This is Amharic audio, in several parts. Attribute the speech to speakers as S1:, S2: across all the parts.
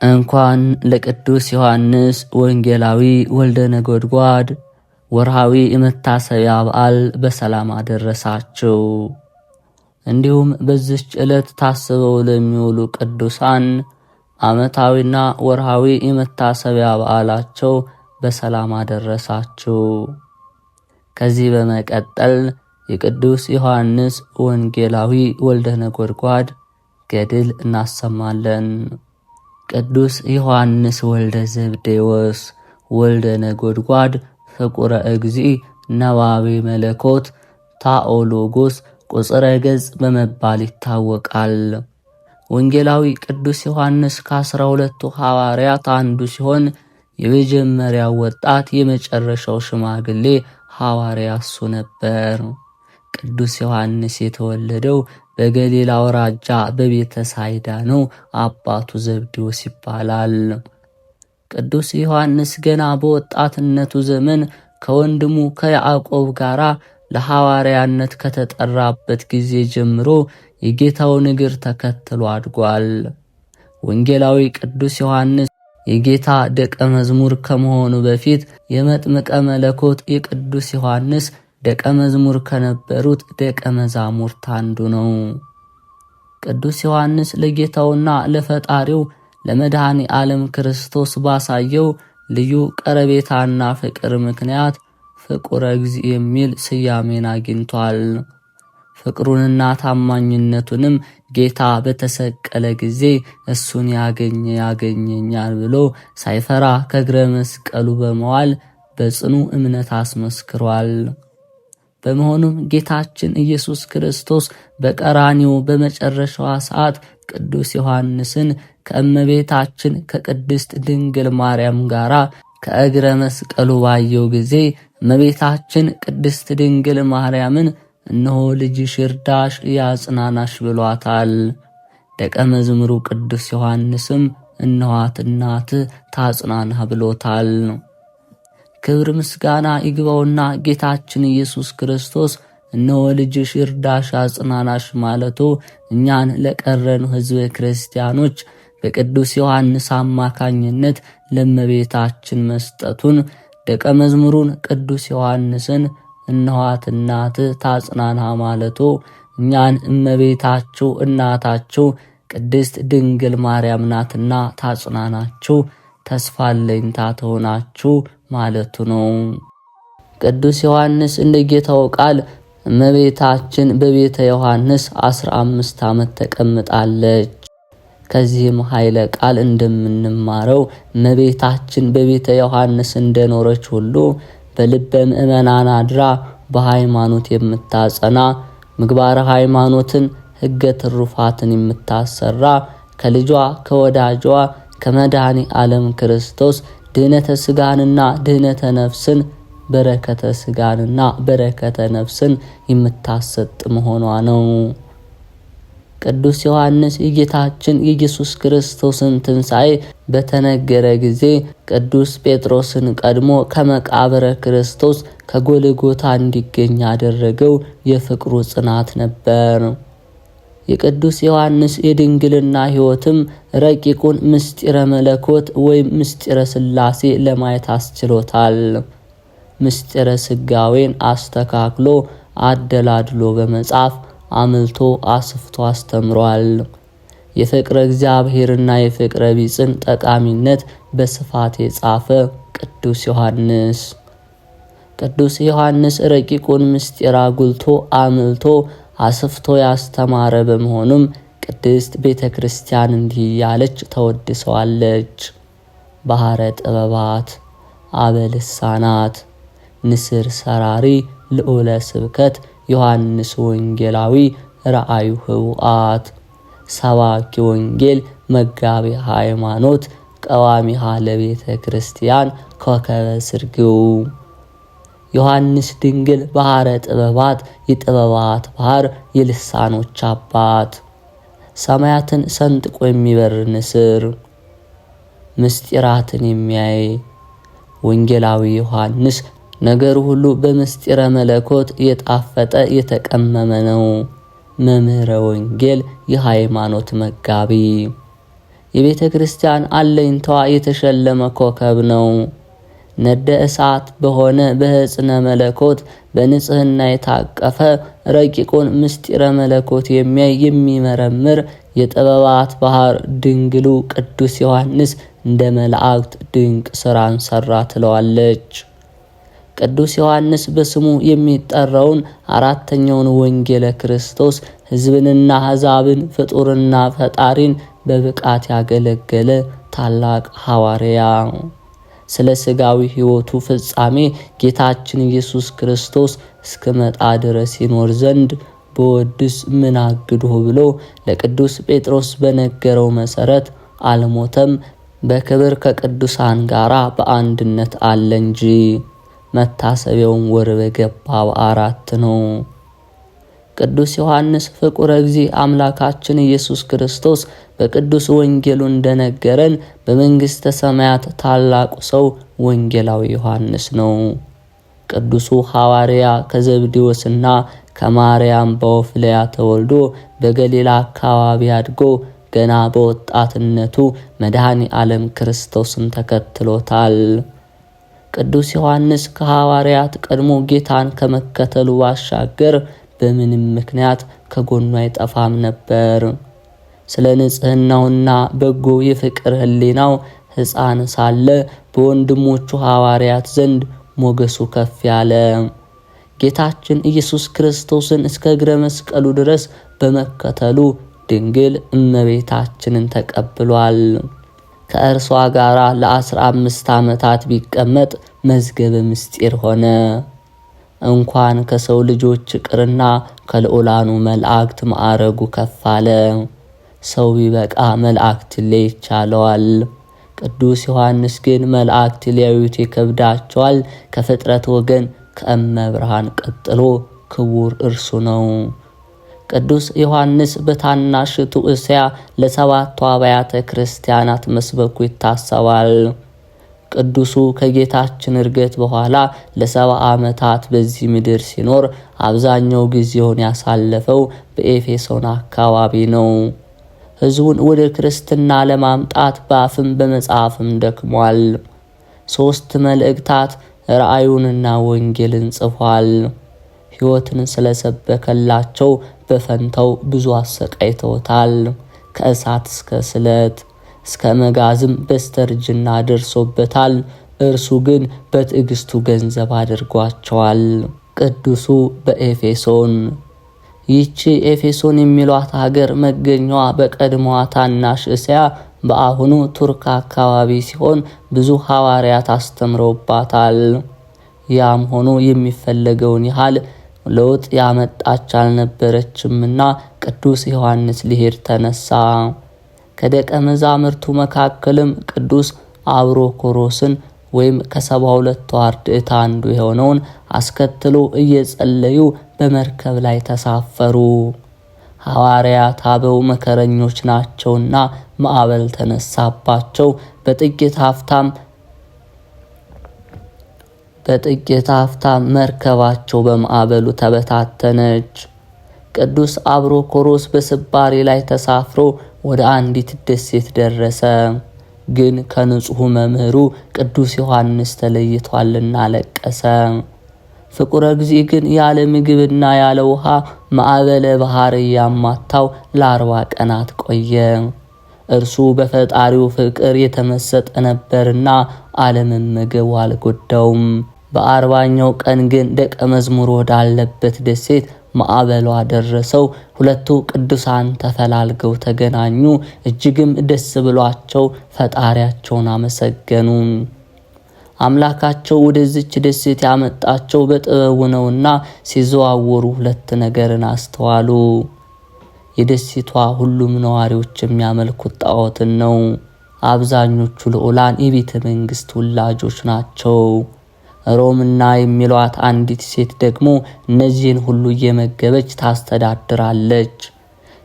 S1: እንኳን ለቅዱስ ዮሐንስ ወንጌላዊ ወልደ ነጎድጓድ ወርሃዊ የመታሰቢያ በዓል በሰላም አደረሳችሁ። እንዲሁም በዚህች ዕለት ታስበው ለሚውሉ ቅዱሳን ዓመታዊና ወርሃዊ የመታሰቢያ በዓላቸው በሰላም አደረሳችሁ። ከዚህ በመቀጠል የቅዱስ ዮሐንስ ወንጌላዊ ወልደ ነጎድጓድ ገድል እናሰማለን። ቅዱስ ዮሐንስ ወልደ ዘብዴዎስ ወልደ ነጎድጓድ ፍቁረ እግዚእ ነባቤ መለኮት ታኦሎጎስ ቁጽረ ገጽ በመባል ይታወቃል። ወንጌላዊ ቅዱስ ዮሐንስ ከ12ቱ ሐዋርያት አንዱ ሲሆን የመጀመሪያው ወጣት የመጨረሻው ሽማግሌ ሐዋርያ እሱ ነበር። ቅዱስ ዮሐንስ የተወለደው በገሊላ አውራጃ በቤተ ሳይዳ ነው። አባቱ ዘብዴዎስ ይባላል። ቅዱስ ዮሐንስ ገና በወጣትነቱ ዘመን ከወንድሙ ከያዕቆብ ጋር ለሐዋርያነት ከተጠራበት ጊዜ ጀምሮ የጌታውን እግር ተከትሎ አድጓል። ወንጌላዊ ቅዱስ ዮሐንስ የጌታ ደቀ መዝሙር ከመሆኑ በፊት የመጥምቀ መለኮት የቅዱስ ዮሐንስ ደቀ መዝሙር ከነበሩት ደቀ መዛሙርት አንዱ ነው። ቅዱስ ዮሐንስ ለጌታውና ለፈጣሪው ለመድኃኔ ዓለም ክርስቶስ ባሳየው ልዩ ቀረቤታና ፍቅር ምክንያት ፍቁረ እግዚእ የሚል ስያሜን አግኝቷል። ፍቅሩንና ታማኝነቱንም ጌታ በተሰቀለ ጊዜ እሱን ያገኘኛል ብሎ ሳይፈራ ከእግረ መስቀሉ በመዋል በጽኑ እምነት አስመስክሯል። በመሆኑም ጌታችን ኢየሱስ ክርስቶስ በቀራንዮ በመጨረሻዋ ሰዓት ቅዱስ ዮሐንስን ከእመቤታችን ከቅድስት ድንግል ማርያም ጋር ከእግረ መስቀሉ ባየው ጊዜ እመቤታችን ቅድስት ድንግል ማርያምን እነሆ ልጅሽ ይርዳሽ ያጽናናሽ ብሏታል። ደቀ መዝሙሩ ቅዱስ ዮሐንስም እነኋት እናትህ ታጽናናህ ብሎታል። ክብር ምስጋና ይግባውና ጌታችን ኢየሱስ ክርስቶስ እነሆ ልጅሽ ይርዳሽ ያጽናናሽ ማለቱ እኛን ለቀረኑ ሕዝበ ክርስቲያኖች በቅዱስ ዮሐንስ አማካኝነት ለእመቤታችን መስጠቱን ደቀ መዝሙሩን ቅዱስ ዮሐንስን እነኋት እናትህ ታጽናናህ ማለቱ እኛን እመቤታችሁ እናታችሁ ቅድስት ድንግል ማርያም ናትና ታጽናናችሁ ተስፋ አለኝታ ትሆናችሁ ማለቱ ነው። ቅዱስ ዮሐንስ እንደ ጌታው ቃል እመቤታችን በቤተ ዮሐንስ 15 ዓመት ተቀምጣለች። ከዚህም ኃይለ ቃል እንደምንማረው እመቤታችን በቤተ ዮሐንስ እንደኖረች ሁሉ በልበ ምእመናን አድራ በሃይማኖት የምታጸና ምግባረ ሃይማኖትን ሕገ ትሩፋትን የምታሰራ ከልጇ ከወዳጇ ከመድኃኔ ዓለም ክርስቶስ ድህነተ ሥጋንና ድህነተ ነፍስን በረከተ ሥጋንና በረከተ ነፍስን የምታሰጥ መሆኗ ነው። ቅዱስ ዮሐንስ የጌታችን የኢየሱስ ክርስቶስን ትንሣኤ በተነገረ ጊዜ ቅዱስ ጴጥሮስን ቀድሞ ከመቃብረ ክርስቶስ ከጎልጎታ እንዲገኝ ያደረገው የፍቅሩ ጽናት ነበር። የቅዱስ ዮሐንስ የድንግልና ሕይወትም ረቂቁን ምስጢረ መለኮት ወይም ምስጢረ ሥላሴ ለማየት አስችሎታል። ምስጢረ ሥጋዌን አስተካክሎ አደላድሎ በመጻፍ አምልቶ አስፍቶ አስተምሯል። የፍቅረ እግዚአብሔርና የፍቅረ ቢጽን ጠቃሚነት በስፋት የጻፈ ቅዱስ ዮሐንስ። ቅዱስ ዮሐንስ ረቂቁን ምስጢር አጉልቶ አምልቶ አስፍቶ ያስተማረ በመሆኑም ቅድስት ቤተ ክርስቲያን እንዲህ ያለች ተወድሰዋለች። ባህረ ጥበባት አበልሳናት ንስር ሰራሪ ልዑለ ስብከት ዮሐንስ ወንጌላዊ ረአዩ ህውአት ሰባኪ ወንጌል መጋቢ ሃይማኖት ቀዋሚሃ ለቤተ ክርስቲያን ኮከበ ስርግው። ዮሐንስ ድንግል ባህረ ጥበባት የጥበባት ባህር የልሳኖች አባት ሰማያትን ሰንጥቆ የሚበር ንስር ምስጢራትን የሚያይ ወንጌላዊ ዮሐንስ ነገር ሁሉ በምስጢረ መለኮት የጣፈጠ የተቀመመ ነው። መምህረ ወንጌል የሃይማኖት መጋቢ የቤተ ክርስቲያን አለኝታዋ የተሸለመ ኮከብ ነው። ነደ እሳት በሆነ በሕፅነ መለኮት በንጽህና የታቀፈ ረቂቁን ምስጢረ መለኮት የሚያይ የሚመረምር የጥበባት ባህር ድንግሉ ቅዱስ ዮሐንስ እንደ መላእክት ድንቅ ሥራን ሠራ ትለዋለች። ቅዱስ ዮሐንስ በስሙ የሚጠራውን አራተኛውን ወንጌለ ክርስቶስ ሕዝብንና አሕዛብን ፍጡርና ፈጣሪን በብቃት ያገለገለ ታላቅ ሐዋርያ፣ ስለ ሥጋዊ ሕይወቱ ፍጻሜ ጌታችን ኢየሱስ ክርስቶስ እስከመጣ ድረስ ይኖር ዘንድ በወድስ ምን አግድሁ ብሎ ለቅዱስ ጴጥሮስ በነገረው መሠረት አልሞተም፣ በክብር ከቅዱሳን ጋር በአንድነት አለ እንጂ። መታሰቢያውም ወር በገባ በ4 ነው። ቅዱስ ዮሐንስ ፍቁረ እግዚእ አምላካችን ኢየሱስ ክርስቶስ በቅዱስ ወንጌሉ እንደነገረን በመንግሥተ ሰማያት ታላቁ ሰው ወንጌላዊ ዮሐንስ ነው። ቅዱሱ ሐዋርያ ከዘብዴዎስና ከማርያም በወፍልያ ተወልዶ በገሊላ አካባቢ አድጎ ገና በወጣትነቱ መድኃኔ ዓለም ክርስቶስን ተከትሎታል። ቅዱስ ዮሐንስ ከሐዋርያት ቀድሞ ጌታን ከመከተሉ ባሻገር በምንም ምክንያት ከጎኑ አይጠፋም ነበር። ስለ ንጽሕናውና በጎ የፍቅር ሕሊናው ሕፃን ሳለ በወንድሞቹ ሐዋርያት ዘንድ ሞገሱ ከፍ ያለ፣ ጌታችን ኢየሱስ ክርስቶስን እስከ እግረ መስቀሉ ድረስ በመከተሉ ድንግል እመቤታችንን ተቀብሏል። ከእርሷ ጋር ለ15 ዓመታት ቢቀመጥ መዝገበ ምስጢር ሆነ። እንኳን ከሰው ልጆች ይቅርና ከልዑላኑ መላእክት ማዕረጉ ከፍ አለ። ሰው ቢበቃ መላእክት ሊያይ ይቻለዋል። ቅዱስ ዮሐንስ ግን መላእክት ሊያዩት ይከብዳቸዋል። ከፍጥረት ወገን ከእመብርሃን ቀጥሎ ክቡር እርሱ ነው። ቅዱስ ዮሐንስ በታናሽቱ እስያ ለ7 አብያተ ክርስቲያናት መስበኩ ይታሰባል። ቅዱሱ ከጌታችን ዕርገት በኋላ ለ70 ዓመታት በዚህ ምድር ሲኖር አብዛኛው ጊዜውን ያሳለፈው በኤፌሶን አካባቢ ነው። ሕዝቡን ወደ ክርስትና ለማምጣት በአፍም በመጽሐፍም ደክሟል። 3 መልእክታት ራእዩንና ወንጌልን ጽፏል። ሕይወትን ስለሰበከላቸው በፈንታው ብዙ አሰቃይተውታል። ከእሳት እስከ ስለት እስከ መጋዝም በስተርጅና ደርሶበታል። እርሱ ግን በትዕግስቱ ገንዘብ አድርጓቸዋል። ቅዱሱ በኤፌሶን። ይህች ኤፌሶን የሚሏት ሀገር መገኛዋ በቀድሞዋ ታናሽ እስያ በአሁኑ ቱርክ አካባቢ ሲሆን ብዙ ሐዋርያት አስተምረውባታል። ያም ሆኖ የሚፈለገውን ያህል ለውጥ ያመጣች አልነበረችምና ቅዱስ ዮሐንስ ሊሄድ ተነሳ። ከደቀ መዛሙርቱ መካከልም ቅዱስ አብሮኮሮስን ወይም ከ72 አርድእት አንዱ የሆነውን አስከትሎ እየጸለዩ በመርከብ ላይ ተሳፈሩ። ሐዋርያት አበው መከረኞች ናቸውና ማዕበል ተነሳባቸው። በጥቂት ሀፍታም መርከባቸው በማዕበሉ ተበታተነች። ቅዱስ አብሮኮሮስ በስባሪ ላይ ተሳፍሮ ወደ አንዲት ደሴት ደረሰ። ግን ከንጹሕ መምህሩ ቅዱስ ዮሐንስ ተለይቷልና አለቀሰ። ፍቁረ እግዚእ ግን ያለ ምግብና ያለ ውሃ ማዕበለ ባህር ያማታው ለ40 ቀናት ቆየ። እርሱ በፈጣሪው ፍቅር የተመሰጠ ነበርና አለመመገቡ አልጎዳውም። በ40ኛው ቀን ግን ደቀ መዝሙር ወዳለበት ደሴት ማዕበሏ ደረሰው። ሁለቱ ቅዱሳን ተፈላልገው ተገናኙ። እጅግም ደስ ብሏቸው ፈጣሪያቸውን አመሰገኑ። አምላካቸው ወደዚች ደሴት ያመጣቸው በጥበቡ ነውና ሲዘዋወሩ 2 ነገርን አስተዋሉ። የደሴቷ ሁሉም ነዋሪዎች የሚያመልኩት ጣዖትን ነው። አብዛኞቹ ልዑላን የቤተ መንግሥት ወላጆች ናቸው። ሮምና የሚሏት አንዲት ሴት ደግሞ እነዚህን ሁሉ እየመገበች ታስተዳድራለች።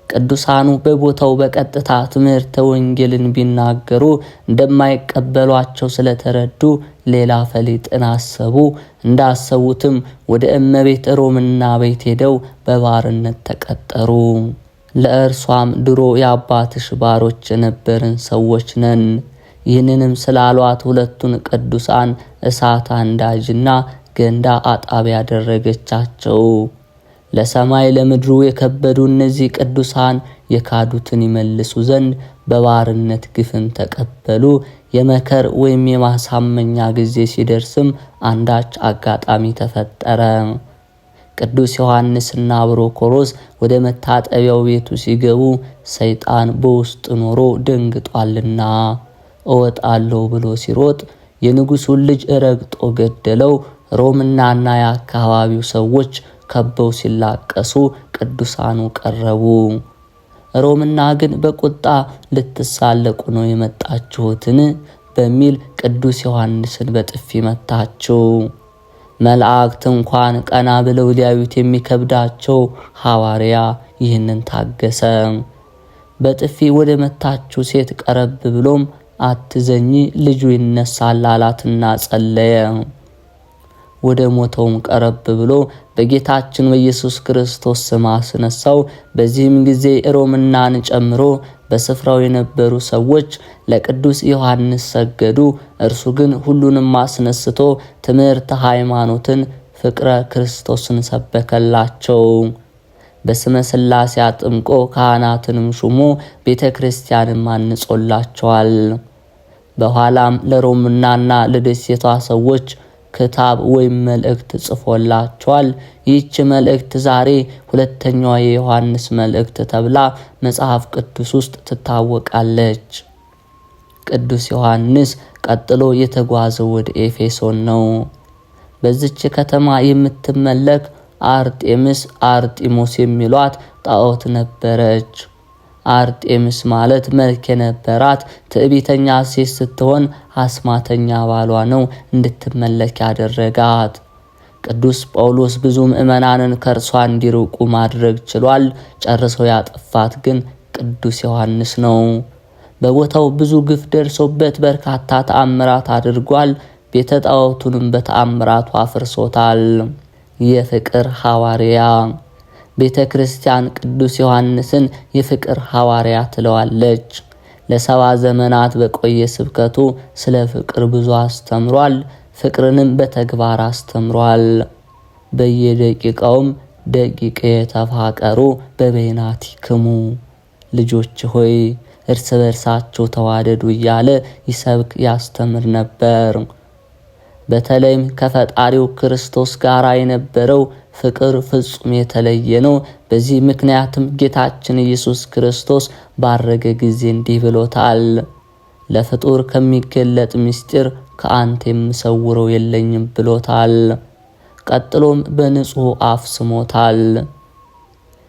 S1: ቅዱሳኑ በቦታው በቀጥታ ትምህርተ ወንጌልን ቢናገሩ እንደማይቀበሏቸው ስለተረዱ ሌላ ፈሊጥን አሰቡ። እንዳሰቡትም ወደ እመቤት ሮምና ቤት ሄደው በባርነት ተቀጠሩ። ለእርሷም ድሮ የአባትሽ ባሮች የነበርን ሰዎች ነን። ይህንንም ስላሏት ሁለቱን ቅዱሳን እሳት አንዳጅና ገንዳ አጣቢ ያደረገቻቸው። ለሰማይ ለምድሩ የከበዱ እነዚህ ቅዱሳን የካዱትን ይመልሱ ዘንድ በባርነት ግፍን ተቀበሉ። የመከር ወይም የማሳመኛ ጊዜ ሲደርስም አንዳች አጋጣሚ ተፈጠረ። ቅዱስ ዮሐንስና አብሮኮሮስ ወደ መታጠቢያው ቤቱ ሲገቡ ሰይጣን በውስጥ ኖሮ ደንግጧልና እወጣለሁ ብሎ ሲሮጥ የንጉሱን ልጅ ረግጦ ገደለው። ሮምናና የአካባቢው ሰዎች ከበው ሲላቀሱ ቅዱሳኑ ቀረቡ። ሮምና ግን በቁጣ ልትሳለቁ ነው የመጣችሁትን በሚል ቅዱስ ዮሐንስን በጥፊ መታቸው። መላእክት እንኳን ቀና ብለው ሊያዩት የሚከብዳቸው ሐዋርያ ይህንን ታገሰ። በጥፊ ወደ መታችው ሴት ቀረብ ብሎም አትዘኝ ልጁ ይነሳል አላትና ጸለየ። ወደ ሞተውም ቀረብ ብሎ በጌታችን በኢየሱስ ክርስቶስ ስም አስነሳው። በዚህም ጊዜ ሮምናን ጨምሮ በስፍራው የነበሩ ሰዎች ለቅዱስ ዮሐንስ ሰገዱ። እርሱ ግን ሁሉንም አስነስቶ ትምህርተ ሃይማኖትን፣ ፍቅረ ክርስቶስን ሰበከላቸው። በስመ ሥላሴ አጥምቆ ካህናትንም ሹሞ ቤተ ክርስቲያንም አንጾላቸዋል። በኋላም ለሮምናና ለደሴቷ ሰዎች ክታብ ወይም መልእክት ጽፎላቸዋል። ይህች መልእክት ዛሬ ሁለተኛዋ የዮሐንስ መልእክት ተብላ መጽሐፍ ቅዱስ ውስጥ ትታወቃለች። ቅዱስ ዮሐንስ ቀጥሎ የተጓዘው ወደ ኤፌሶን ነው። በዚች ከተማ የምትመለክ አርጤምስ አርጢሞስ የሚሏት ጣዖት ነበረች። አርጤምስ ማለት መልክ የነበራት ትዕቢተኛ ሴት ስትሆን አስማተኛ ባሏ ነው እንድትመለክ ያደረጋት። ቅዱስ ጳውሎስ ብዙ ምዕመናንን ከእርሷ እንዲርቁ ማድረግ ችሏል። ጨርሰው ያጠፋት ግን ቅዱስ ዮሐንስ ነው። በቦታው ብዙ ግፍ ደርሶበት በርካታ ተአምራት አድርጓል። ቤተ ጣዖቱንም በተአምራቱ አፍርሶታል። የፍቅር ሐዋርያ ቤተ ክርስቲያን ቅዱስ ዮሐንስን የፍቅር ሐዋርያ ትለዋለች። ለ70 ዘመናት በቆየ ስብከቱ ስለ ፍቅር ብዙ አስተምሯል። ፍቅርንም በተግባር አስተምሯል። በየደቂቃውም ደቂቀ የተፋቀሩ በበይናቲክሙ ልጆች ሆይ እርስ በርሳቸው ተዋደዱ እያለ ይሰብክ ያስተምር ነበር። በተለይም ከፈጣሪው ክርስቶስ ጋር የነበረው ፍቅር ፍጹም የተለየ ነው። በዚህ ምክንያትም ጌታችን ኢየሱስ ክርስቶስ ባረገ ጊዜ እንዲህ ብሎታል። ለፍጡር ከሚገለጥ ምስጢር ከአንተ የምሰውረው የለኝም ብሎታል። ቀጥሎም በንጹሕ አፍ ስሞታል።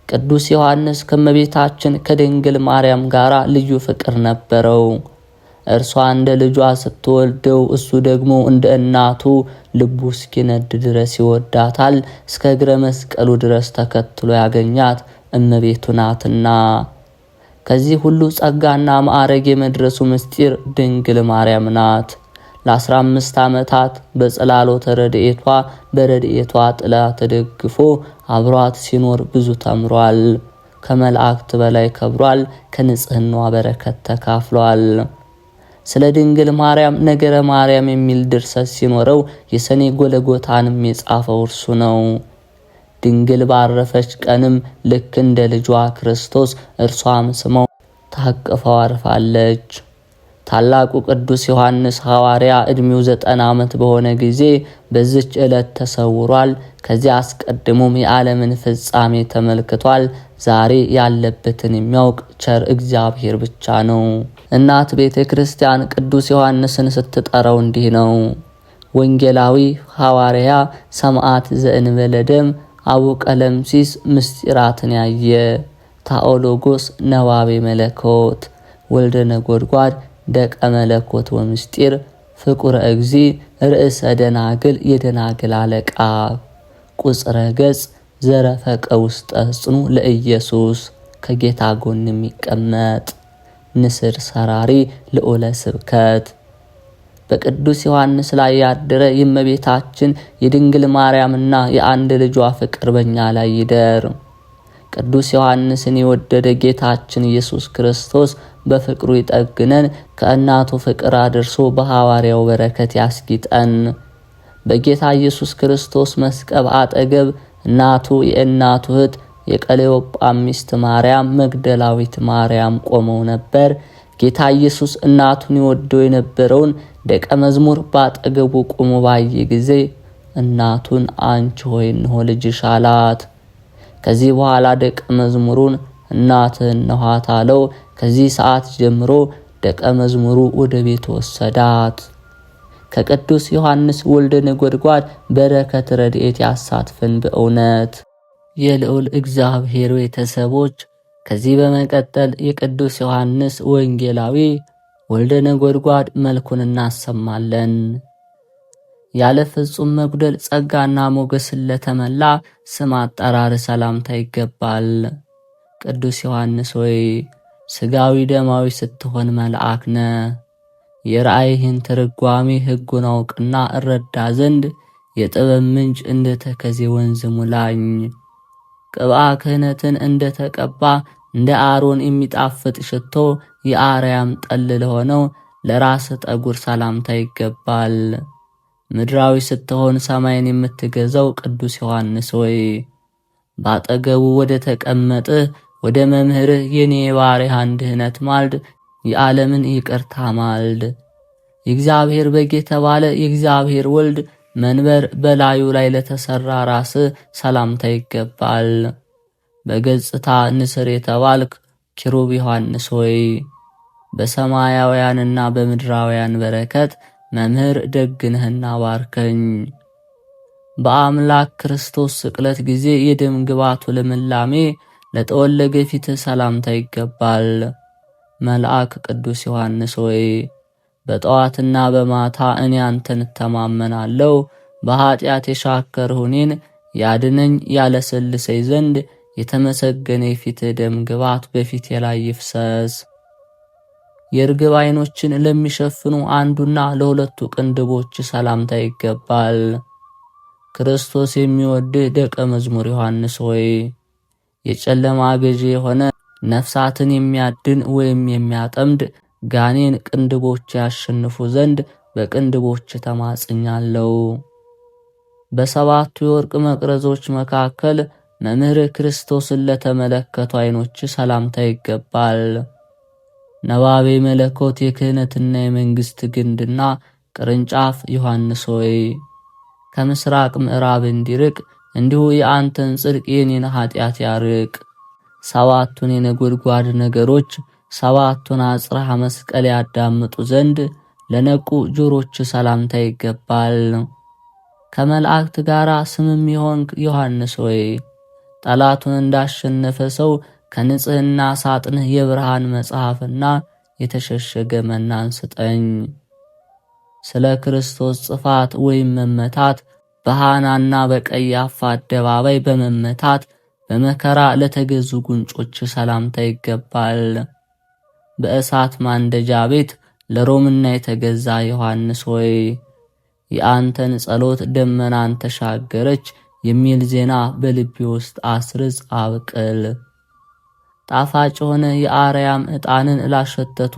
S1: ቅዱስ ዮሐንስ ከእመቤታችን ከድንግል ማርያም ጋር ልዩ ፍቅር ነበረው። እርሷ እንደ ልጇ ስትወልደው እሱ ደግሞ እንደ እናቱ ልቡ እስኪነድ ድረስ ይወዳታል። እስከ እግረ መስቀሉ ድረስ ተከትሎ ያገኛት እመቤቱ ናትና። ከዚህ ሁሉ ጸጋና ማዕረግ የመድረሱ ምስጢር ድንግል ማርያም ናት። ለ15 ዓመታት በጸላሎተ ረድኤቷ በረድኤቷ ጥላ ተደግፎ አብሯት ሲኖር ብዙ ተምሯል። ከመላእክት በላይ ከብሯል። ከንጽህናዋ በረከት ተካፍሏል። ስለ ድንግል ማርያም ነገረ ማርያም የሚል ድርሰት ሲኖረው የሰኔ ጎለጎታንም የጻፈው እርሱ ነው። ድንግል ባረፈች ቀንም ልክ እንደ ልጇ ክርስቶስ እርሷም ስመው ታቅፈው አርፋለች። ታላቁ ቅዱስ ዮሐንስ ሐዋርያ ዕድሜው 90 ዓመት በሆነ ጊዜ በዚች ዕለት ተሰውሯል። ከዚያ አስቀድሞም የዓለምን ፍጻሜ ተመልክቷል። ዛሬ ያለበትን የሚያውቅ ቸር እግዚአብሔር ብቻ ነው። እናት ቤተ ክርስቲያን ቅዱስ ዮሐንስን ስትጠራው እንዲህ ነው። ወንጌላዊ ሐዋርያ ሰማዕት ዘእንበለ ደም አቡቀለምሲስ ምስጢራትን ያየ ታኦሎጎስ ነዋቤ መለኮት ወልደ ነጎድጓድ ደቀ መለኮት ወምስጢር ፍቁረ እግዚ ርእሰ ደናግል የደናግል አለቃ ቁጽረ ገጽ ዘረፈቀ ውስጠ ጽኑ ለኢየሱስ ከጌታ ጎን የሚቀመጥ ንስር ሰራሪ ልዑለ ስብከት በቅዱስ ዮሐንስ ላይ ያደረ የእመቤታችን የድንግል ማርያምና የአንድ ልጇ ፍቅር በእኛ ላይ ይደር። ቅዱስ ዮሐንስን የወደደ ጌታችን ኢየሱስ ክርስቶስ በፍቅሩ ይጠግነን፣ ከእናቱ ፍቅር አድርሶ በሐዋርያው በረከት ያስጊጠን። በጌታ ኢየሱስ ክርስቶስ መስቀል አጠገብ እናቱ የእናቱ እህት የቀሌዮጳ ሚስት ማርያም መግደላዊት ማርያም ቆመው ነበር። ጌታ ኢየሱስ እናቱን ይወደው የነበረውን ደቀ መዝሙር ባጠገቡ ቆሞ ባየ ጊዜ እናቱን አንቺ ሆይ እነሆ ልጅሽ አላት። ከዚህ በኋላ ደቀ መዝሙሩን እናትህን ነኋት አለው። ከዚህ ሰዓት ጀምሮ ደቀ መዝሙሩ ወደ ቤት ወሰዳት። ከቅዱስ ዮሐንስ ወልደ ነጎድጓድ በረከት ረድኤት ያሳትፈን በእውነት። የልዑል እግዚአብሔር ቤተሰቦች ከዚህ በመቀጠል የቅዱስ ዮሐንስ ወንጌላዊ ወልደ ነጎድጓድ መልኩን እናሰማለን። ያለ ፍጹም መጉደል ጸጋና ሞገስን ለተመላ ስም አጠራር ሰላምታ ይገባል። ቅዱስ ዮሐንስ ሆይ ስጋዊ ደማዊ ስትሆን መልአክ ነህ። የራእይህን ትርጓሜ ሕጉን አውቅና እረዳ ዘንድ የጥበብ ምንጭ እንደ ተከዜ ወንዝ ሙላኝ። ቅብአ ክህነትን እንደ ተቀባ እንደ አሮን የሚጣፍጥ ሽቶ የአርያም ጠል ለሆነው ለራስ ጠጉር ሰላምታ ይገባል። ምድራዊ ስትሆን ሰማይን የምትገዛው ቅዱስ ዮሐንስ ሆይ ባጠገቡ ወደ ተቀመጥህ ወደ መምህርህ የኔ ባሪያህን ድህነት ማልድ፣ የዓለምን ይቅርታ ማልድ። የእግዚአብሔር በግ የተባለ የእግዚአብሔር ወልድ መንበር በላዩ ላይ ለተሰራ ራስ ሰላምታ ይገባል። በገጽታ ንስር የተባልክ ኪሩብ ዮሐንስ ሆይ በሰማያውያንና በምድራውያን በረከት መምህር ደግነህና ባርከኝ። በአምላክ ክርስቶስ ስቅለት ጊዜ የደም ግባቱ ልምላሜ ለተወለገ ፊት ሰላምታ ይገባል። መልአክ ቅዱስ ዮሐንስ ሆይ በጠዋትና በማታ እኔ አንተን እተማመናለሁ። በኃጢአት የሻከርሁ እኔን ያድነኝ ያለሰልሰኝ ዘንድ የተመሰገነ የፊት ደም ግባት በፊቴ ላይ ይፍሰስ። የርግብ ዓይኖችን ለሚሸፍኑ አንዱና ለሁለቱ ቅንድቦች ሰላምታ ይገባል። ክርስቶስ የሚወድህ ደቀ መዝሙር ዮሐንስ ሆይ የጨለማ ገዢ የሆነ ነፍሳትን የሚያድን ወይም የሚያጠምድ ጋኔን ቅንድቦች ያሸንፉ ዘንድ በቅንድቦች ተማጽኛለሁ። በሰባቱ የወርቅ መቅረዞች መካከል መምህር ክርስቶስን ለተመለከቱ ዓይኖች ሰላምታ ይገባል። ነባቤ መለኮት የክህነትና የመንግሥት ግንድና ቅርንጫፍ ዮሐንስ ሆይ ከምስራቅ ምዕራብ እንዲርቅ እንዲሁ የአንተን ጽድቅ የኔን ኃጢአት ያርቅ። ሰባቱን የነጎድጓድ ነገሮች ሰባቱን አጽርሐ መስቀል ያዳምጡ ዘንድ ለነቁ ጆሮች ሰላምታ ይገባል። ከመላእክት ጋር ስምም የሆንክ ዮሐንስ ሆይ ጠላቱን እንዳሸነፈ ሰው ከንጽህና ሳጥንህ የብርሃን መጽሐፍና የተሸሸገ መናን ስጠኝ። ስለ ክርስቶስ ጽፋት ወይም መመታት በሃናና በቀያፋ አደባባይ በመመታት በመከራ ለተገዙ ጉንጮች ሰላምታ ይገባል። በእሳት ማንደጃ ቤት ለሮምና የተገዛ ዮሐንስ ሆይ የአንተን ጸሎት ደመናን ተሻገረች የሚል ዜና በልቤ ውስጥ አስርጽ አብቅል። ጣፋጭ ሆነ የአርያም ዕጣንን ላሸተቱ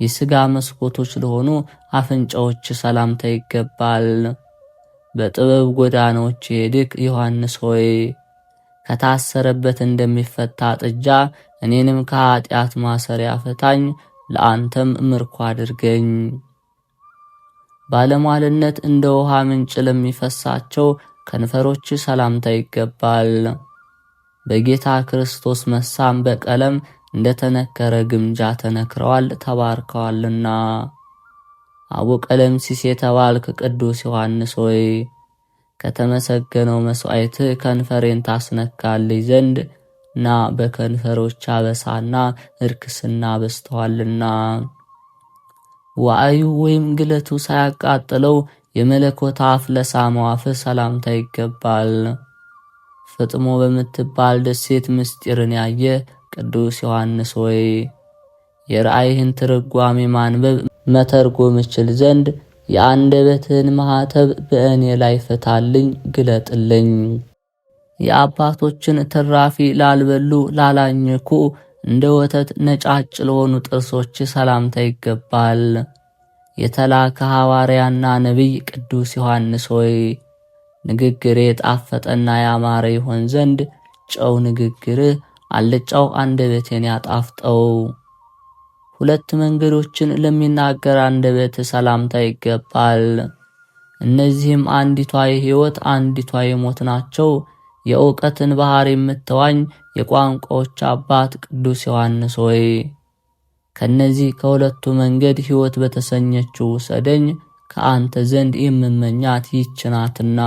S1: የሥጋ መስኮቶች ለሆኑ አፍንጫዎች ሰላምታ ይገባል። በጥበብ ጎዳናዎች የሄድክ ዮሐንስ ሆይ ከታሰረበት እንደሚፈታ ጥጃ እኔንም ከኃጢአት ማሰሪያ ፈታኝ፣ ለአንተም ምርኮ አድርገኝ። ባለሟልነት እንደ ውሃ ምንጭ ለሚፈሳቸው ከንፈሮች ሰላምታ ይገባል። በጌታ ክርስቶስ መሳም በቀለም እንደተነከረ ግምጃ ተነክረዋል ተባርከዋልና። አቡ ቀለምሲስ የተባልክ ቅዱስ ዮሐንስ ሆይ ከተመሰገነው መስዋዕት ከንፈሬን ታስነካልኝ ዘንድ ና፣ በከንፈሮች አበሳና እርክስና በስተዋልና። ዋዕዩ ወይም ግለቱ ሳያቃጥለው የመለኮት አፍ ለሳመው አፍ ሰላምታ ይገባል። ፍጥሞ በምትባል ደሴት ምስጢርን ያየ ቅዱስ ዮሐንስ ሆይ የራእይህን ትርጓሜ ማንበብ መተርጎም እችል ዘንድ የአንደበትህን ማኅተብ በእኔ ላይ ፍታልኝ፣ ግለጥልኝ። የአባቶችን ትራፊ ላልበሉ ላላኘኩ እንደ ወተት ነጫጭ ለሆኑ ጥርሶች ሰላምታ ይገባል። የተላከ ሐዋርያና ነቢይ ቅዱስ ዮሐንስ ሆይ ንግግሬ የጣፈጠና ያማረ ይሆን ዘንድ ጨው ንግግርህ አልጫው አንደበቴን ያጣፍጠው። ሁለት መንገዶችን ለሚናገር አንደበት ሰላምታ ይገባል። እነዚህም አንዲቷ የሕይወት አንዲቷ የሞት ናቸው። የእውቀትን ባህር የምትዋኝ የቋንቋዎች አባት ቅዱስ ዮሐንስ ሆይ ከነዚህ ከሁለቱ መንገድ ሕይወት በተሰኘችው ውሰደኝ፣ ከአንተ ዘንድ የምመኛት ይህች ናትና።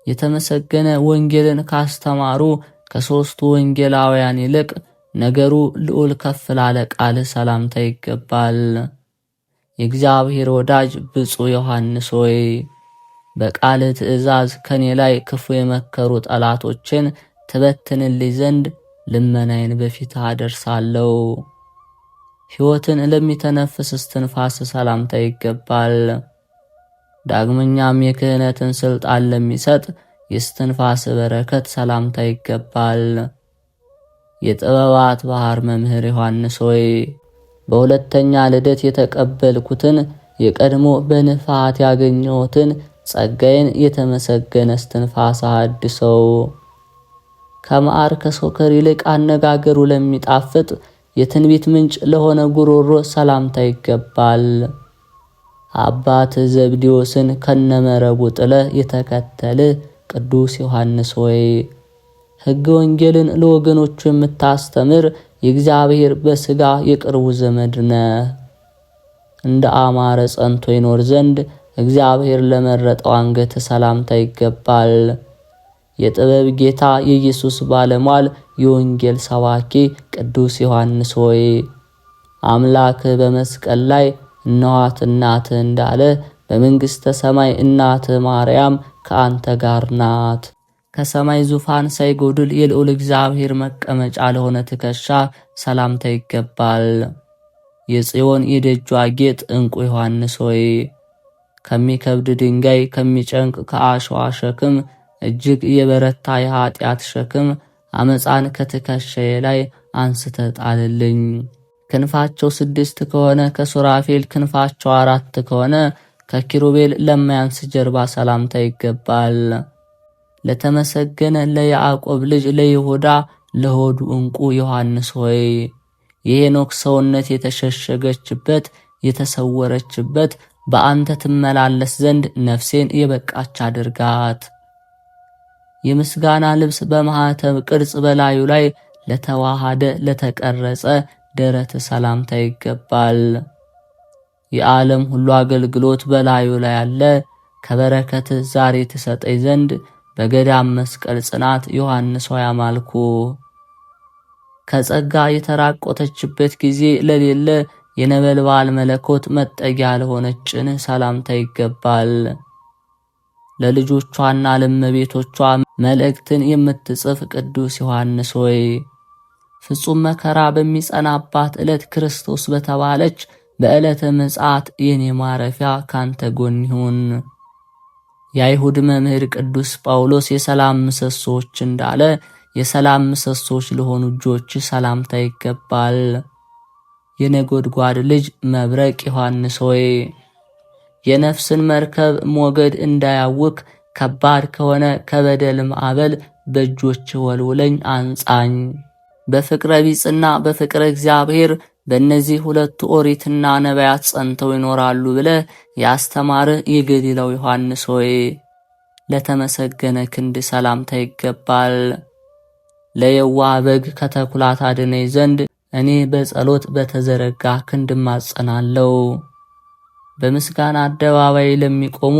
S1: የተመሰገነ ወንጌልን ካስተማሩ ከሦስቱ ወንጌላውያን ይልቅ ነገሩ ልዑል ከፍ ላለ ቃል ሰላምታ ይገባል። የእግዚአብሔር ወዳጅ ብፁዕ ዮሐንስ ሆይ በቃል ትእዛዝ ከኔ ላይ ክፉ የመከሩ ጠላቶችን ትበትንልኝ ዘንድ ልመናዬን በፊትህ አደርሳለሁ። ሕይወትን ለሚተነፍስ እስትንፋስ ሰላምታ ይገባል። ዳግመኛም የክህነትን ሥልጣን ለሚሰጥ የእስትንፋስ በረከት ሰላምታ ይገባል። የጥበባት ባህር መምህር ዮሐንስ ሆይ በሁለተኛ ልደት የተቀበልኩትን የቀድሞ በንፋት ያገኘሁትን ጸጋዬን የተመሰገነ እስትንፋስ አድሰው። ከማር ከሶከር ይልቅ አነጋገሩ ለሚጣፍጥ የትንቢት ምንጭ ለሆነ ጉሮሮ ሰላምታ ይገባል። አባት ዘብዴዎስን ከነመረቡ ጥለ የተከተለ ቅዱስ ዮሐንስ ሆይ ሕገ ወንጌልን ለወገኖቹ የምታስተምር የእግዚአብሔር በሥጋ የቅርቡ ዘመድ ነህ። እንደ አማረ ጸንቶ ይኖር ዘንድ እግዚአብሔር ለመረጠው አንገት ሰላምታ ይገባል። የጥበብ ጌታ የኢየሱስ ባለሟል የወንጌል ሰባኪ ቅዱስ ዮሐንስ ሆይ አምላክ በመስቀል ላይ እነኋት እናትህ እንዳለ በመንግሥተ ሰማይ እናትህ ማርያም ከአንተ ጋር ናት። ከሰማይ ዙፋን ሳይጎድል የልዑል እግዚአብሔር መቀመጫ ለሆነ ትከሻ ሰላምታ ይገባል። የጽዮን የደጇ ጌጥ ዕንቁ ዮሐንስ ሆይ ከሚከብድ ድንጋይ ከሚጨንቅ ከአሸዋ ሸክም እጅግ የበረታ የኃጢአት ሸክም አመፃን ከትከሻዬ ላይ አንስተ ጣልልኝ። ክንፋቸው 6 ከሆነ ከሱራፌል ክንፋቸው 4 ከሆነ ከኪሩቤል ለማያንስ ጀርባ ሰላምታ ይገባል። ለተመሰገነ ለያዕቆብ ልጅ ለይሁዳ ለሆዱ ዕንቁ ዮሐንስ ሆይ የሄኖክ ሰውነት የተሸሸገችበት የተሰወረችበት በአንተ ትመላለስ ዘንድ ነፍሴን የበቃች አድርጋት። የምስጋና ልብስ በማኅተብ ቅርጽ በላዩ ላይ ለተዋሃደ ለተቀረጸ ደረት ሰላምታ ይገባል። የዓለም ሁሉ አገልግሎት በላዩ ላይ አለ። ከበረከት ዛሬ ትሰጠኝ ዘንድ በገዳም መስቀል ጽናት ዮሐንስ ሆይ አማልኩ። ከጸጋ የተራቆተችበት ጊዜ ለሌለ የነበልባል መለኮት መጠጊያ ለሆነችን ሰላምታ ይገባል። ለልጆቿና ለእመቤቶቿ መልእክትን የምትጽፍ ቅዱስ ዮሐንስ ሆይ ፍጹም መከራ በሚጸናባት ዕለት ክርስቶስ በተባለች በዕለተ ምጽአት የኔ ማረፊያ ካንተ ጎን ይሁን። የአይሁድ መምህር ቅዱስ ጳውሎስ የሰላም ምሰሶች እንዳለ የሰላም ምሰሶች ለሆኑ እጆች ሰላምታ ይገባል። የነጎድጓድ ልጅ መብረቅ ዮሐንስ ሆይ የነፍስን መርከብ ሞገድ እንዳያውክ ከባድ ከሆነ ከበደል ማዕበል በእጆች ወልውለኝ አንጻኝ። በፍቅረ ቢጽና በፍቅረ እግዚአብሔር በእነዚህ ሁለቱ ኦሪትና ነቢያት ጸንተው ይኖራሉ ብለ ያስተማርህ የገሊላው ዮሐንስ ሆይ ለተመሰገነ ክንድ ሰላምታ ይገባል። ለየዋህ በግ ከተኩላት አድነኝ ዘንድ እኔ በጸሎት በተዘረጋ ክንድ ማጸናለው። በምስጋና አደባባይ ለሚቆሙ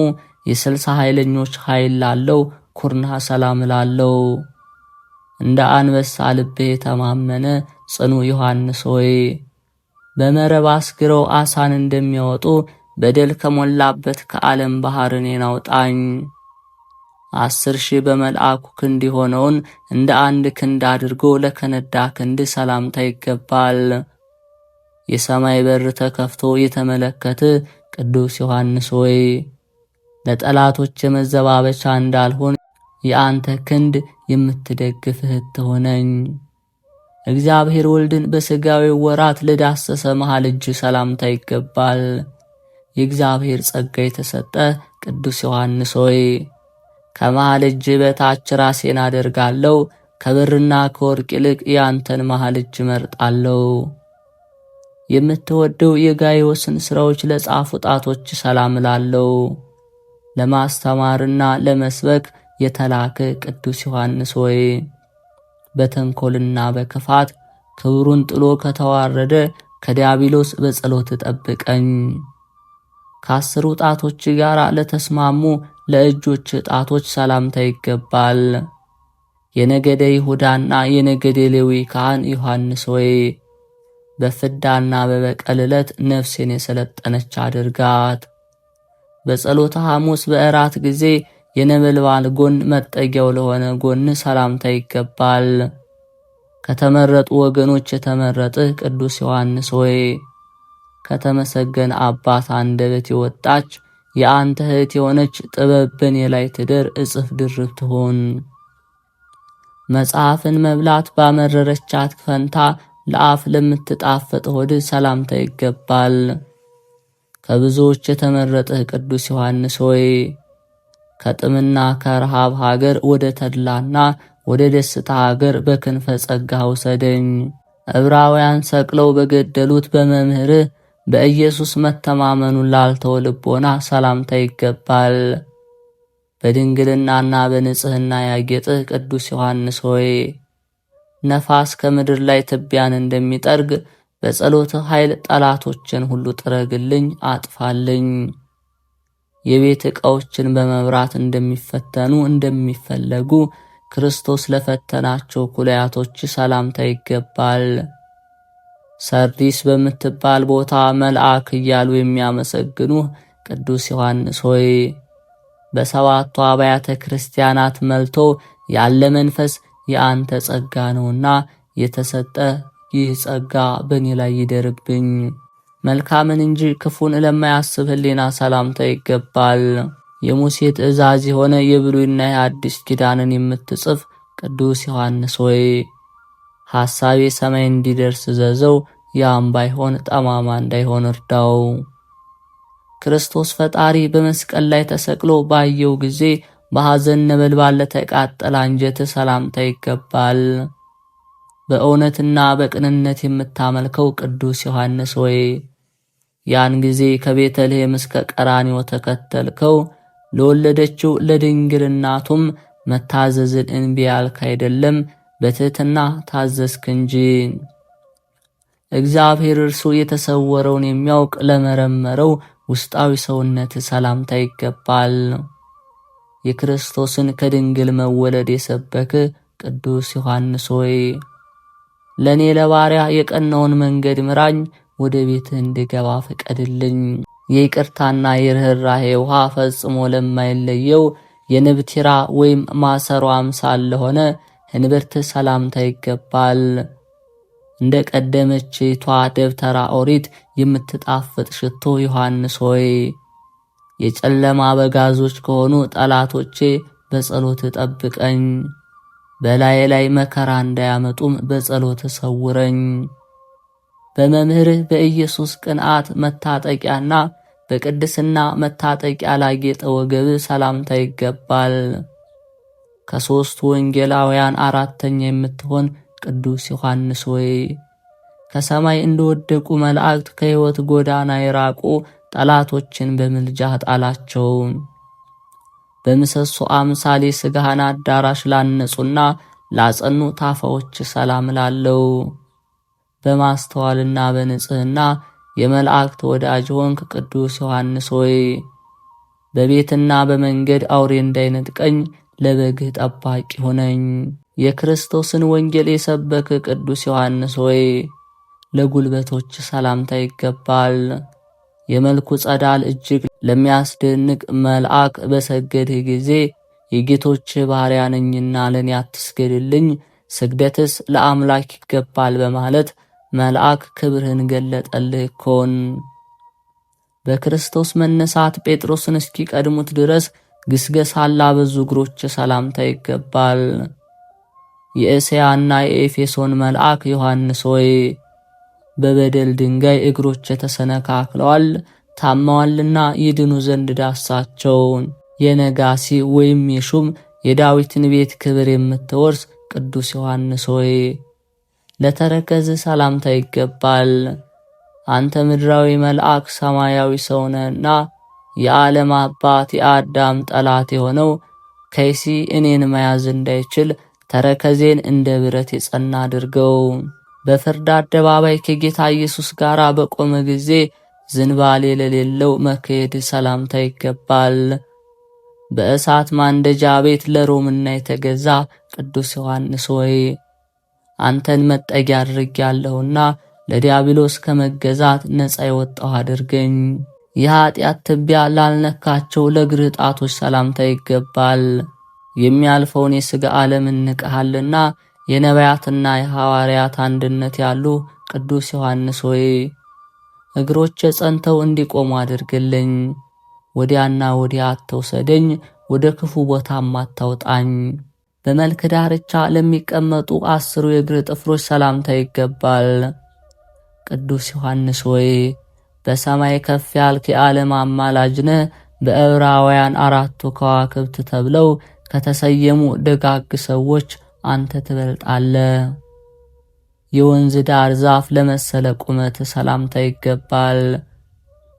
S1: የ60 ኃይለኞች ኃይል ላለው ኩርና ሰላም ላለው እንደ አንበሳ ልቤ የተማመነ ጽኑ ዮሐንስ ሆይ በመረብ አስግረው አሳን እንደሚያወጡ በደል ከሞላበት ከዓለም ባህር እኔን አውጣኝ። 10,000 በመልአኩ ክንድ የሆነውን እንደ አንድ ክንድ አድርጎ ለከነዳ ክንድ ሰላምታ ይገባል። የሰማይ በር ተከፍቶ የተመለከተ ቅዱስ ዮሐንስ ሆይ ለጠላቶች የመዘባበቻ እንዳልሆን የአንተ ክንድ የምትደግፍህ ትሆነኝ። እግዚአብሔር ወልድን በሥጋዊ ወራት ለዳሰሰ መሃል እጅ ሰላምታ ይገባል። የእግዚአብሔር ጸጋ የተሰጠ ቅዱስ ዮሐንስ ሆይ ከመሃል እጅ በታች ራሴን አደርጋለሁ። ከብርና ከወርቅ ይልቅ የአንተን መሃል እጅ መርጣለሁ። የምትወደው የጋይዮስን ሥራዎች ለጻፉ ጣቶች ሰላም እላለሁ። ለማስተማርና ለመስበክ የተላከ ቅዱስ ዮሐንስ ሆይ በተንኰልና በክፋት ክብሩን ጥሎ ከተዋረደ ከዲያብሎስ በጸሎት ጠብቀኝ። ከአስሩ ጣቶች ጋር ለተስማሙ ለእጆች ጣቶች ሰላምታ ይገባል። የነገደ ይሁዳና የነገደ ሌዊ ካህን ዮሐንስ ሆይ በፍዳና በበቀል ዕለት ነፍሴን የሰለጠነች አድርጋት። በጸሎተ ሐሙስ በእራት ጊዜ የነበልባል ጎን መጠጊያው ለሆነ ጎን ሰላምታ ይገባል። ከተመረጡ ወገኖች የተመረጥህ ቅዱስ ዮሐንስ ሆይ ከተመሰገነ አባት አንደበት የወጣች የአንተ እህት የሆነች ጥበብ በኔ ላይ ትደር እጽፍ ድርብ ትሆን። መጽሐፍን መብላት ባመረረቻት ፈንታ ለአፍ ለምትጣፈጥ ሆድ ሰላምታ ይገባል። ከብዙዎች የተመረጥህ ቅዱስ ዮሐንስ ሆይ ከጥምና ከረሃብ ሀገር ወደ ተድላና ወደ ደስታ ሀገር በክንፈ ጸጋ ውሰደኝ። ዕብራውያን ሰቅለው በገደሉት በመምህርህ በኢየሱስ መተማመኑን ላልተው ልቦና ሰላምታ ይገባል። በድንግልናና በንጽሕና ያጌጥህ ቅዱስ ዮሐንስ ሆይ ነፋስ ከምድር ላይ ትቢያን እንደሚጠርግ በጸሎትህ ኃይል ጠላቶችን ሁሉ ጥረግልኝ፣ አጥፋልኝ። የቤት ዕቃዎችን በመብራት እንደሚፈተኑ እንደሚፈለጉ ክርስቶስ ለፈተናቸው ኩላያቶች ሰላምታ ይገባል። ሰርዲስ በምትባል ቦታ መልአክ እያሉ የሚያመሰግኑህ ቅዱስ ዮሐንስ ሆይ በሰባቱ አብያተ ክርስቲያናት መልቶ ያለ መንፈስ የአንተ ጸጋ ነውና የተሰጠ ይህ ጸጋ በእኔ ላይ ይደርብኝ። መልካምን እንጂ ክፉን ለማያስብ ሕሊና ሰላምታ ይገባል። የሙሴ ትእዛዝ የሆነ የብሉይና የአዲስ ኪዳንን የምትጽፍ ቅዱስ ዮሐንስ ሆይ ሐሳቤ ሰማይ እንዲደርስ ዘዘው፣ ያም ባይሆን ጠማማ እንዳይሆን እርዳው። ክርስቶስ ፈጣሪ በመስቀል ላይ ተሰቅሎ ባየው ጊዜ በሐዘን ነበልባል ለተቃጠለ አንጀት ሰላምታ ይገባል። በእውነትና በቅንነት የምታመልከው ቅዱስ ዮሐንስ ሆይ ያን ጊዜ ከቤተልሔም እስከ ቀራንዮ ተከተልከው። ለወለደችው ለድንግል እናቱም መታዘዝን እንቢ ያልክ አይደለም፣ በትሕትና ታዘዝክ እንጂ። እግዚአብሔር እርሱ የተሰወረውን የሚያውቅ ለመረመረው ውስጣዊ ሰውነት ሰላምታ ይገባል። የክርስቶስን ከድንግል መወለድ የሰበክ ቅዱስ ዮሐንስ ሆይ ለእኔ ለባሪያ የቀናውን መንገድ ምራኝ፣ ወደ ቤትህ እንድገባ ፍቀድልኝ። የይቅርታና የርኅራኄ ውሃ ፈጽሞ ለማይለየው የንብቲራ ወይም ማሰሮ አምሳል ለሆነ እንብርት ሰላምታ ይገባል። እንደ ቀደመችይቷ ደብተራ ኦሪት የምትጣፍጥ ሽቶ ዮሐንስ ሆይ የጨለማ አበጋዞች ከሆኑ ጠላቶቼ በጸሎት ጠብቀኝ። በላዬ ላይ መከራ እንዳያመጡም በጸሎት ሰውረኝ። በመምህርህ በኢየሱስ ቅንዓት መታጠቂያና በቅድስና መታጠቂያ ላጌጠ ወገብ ሰላምታ ይገባል። ከሦስቱ ወንጌላውያን አራተኛ የምትሆን ቅዱስ ዮሐንስ ሆይ ከሰማይ እንደወደቁ መላእክት ከሕይወት ጎዳና የራቁ ጠላቶችን በምልጃ ጣላቸው። በምሰሶ አምሳሌ ሥጋህን አዳራሽ ላነጹና ላጸኑ ታፋዎች ሰላም ላለው። በማስተዋልና በንጽሕና የመላእክት ወዳጅ ሆንክ ቅዱስ ዮሐንስ ሆይ በቤትና በመንገድ አውሬ እንዳይነጥቀኝ ለበግህ ጠባቂ ሆነኝ። የክርስቶስን ወንጌል የሰበክ ቅዱስ ዮሐንስ ሆይ ለጉልበቶች ሰላምታ ይገባል። የመልኩ ጸዳል እጅግ ለሚያስደንቅ መልአክ በሰገድህ ጊዜ የጌቶች ባሪያ ነኝና ለኔ አትስገድልኝ፣ ስግደትስ ለአምላክ ይገባል በማለት መልአክ ክብርህን ገለጠልህ እኮን። በክርስቶስ መነሳት ጴጥሮስን እስኪቀድሙት ድረስ ግስገሳላ ብዙ እግሮች ሰላምታ ይገባል። የእስያና የኤፌሶን መልአክ ዮሐንስ ሆይ በበደል ድንጋይ እግሮች ተሰነካክለዋል ታማዋልና ይድኑ ዘንድ ዳሳቸው። የነጋሲ ወይም የሹም የዳዊትን ቤት ክብር የምትወርስ ቅዱስ ዮሐንስ ሆይ ለተረከዝ ሰላምታ ይገባል። አንተ ምድራዊ መልአክ ሰማያዊ ሰውነና የዓለም አባት የአዳም ጠላት የሆነው ከይሲ እኔን መያዝ እንዳይችል ተረከዜን እንደ ብረት የጸና አድርገው። በፍርድ አደባባይ ከጌታ ኢየሱስ ጋር በቆመ ጊዜ ዝንባሌ ለሌለው መክየድ ሰላምታ ይገባል። በእሳት ማንደጃ ቤት ለሮምና የተገዛ ቅዱስ ዮሐንስ ሆይ አንተን መጠጊያ አድርጌያለሁና ለዲያብሎስ ከመገዛት ነፃ የወጣሁ አድርገኝ። የኃጢአት ትቢያ ላልነካቸው ለእግር ጣቶች ሰላምታ ይገባል። የሚያልፈውን የሥጋ ዓለም እንቀሃልና የነቢያትና የሐዋርያት አንድነት ያሉ ቅዱስ ዮሐንስ ሆይ እግሮቼ ጸንተው እንዲቆሙ አድርግልኝ። ወዲያና ወዲያ አትውሰደኝ፣ ወደ ክፉ ቦታም አታውጣኝ። በመልክ ዳርቻ ለሚቀመጡ 10 የእግር ጥፍሮች ሰላምታ ይገባል። ቅዱስ ዮሐንስ ሆይ በሰማይ ከፍ ያልክ የዓለም አማላጅ ነህ። በዕብራውያን 4 ከዋክብት ተብለው ከተሰየሙ ደጋግ ሰዎች አንተ ትበልጣለህ። የወንዝ ዳር ዛፍ ለመሰለ ቁመት ሰላምታ ይገባል።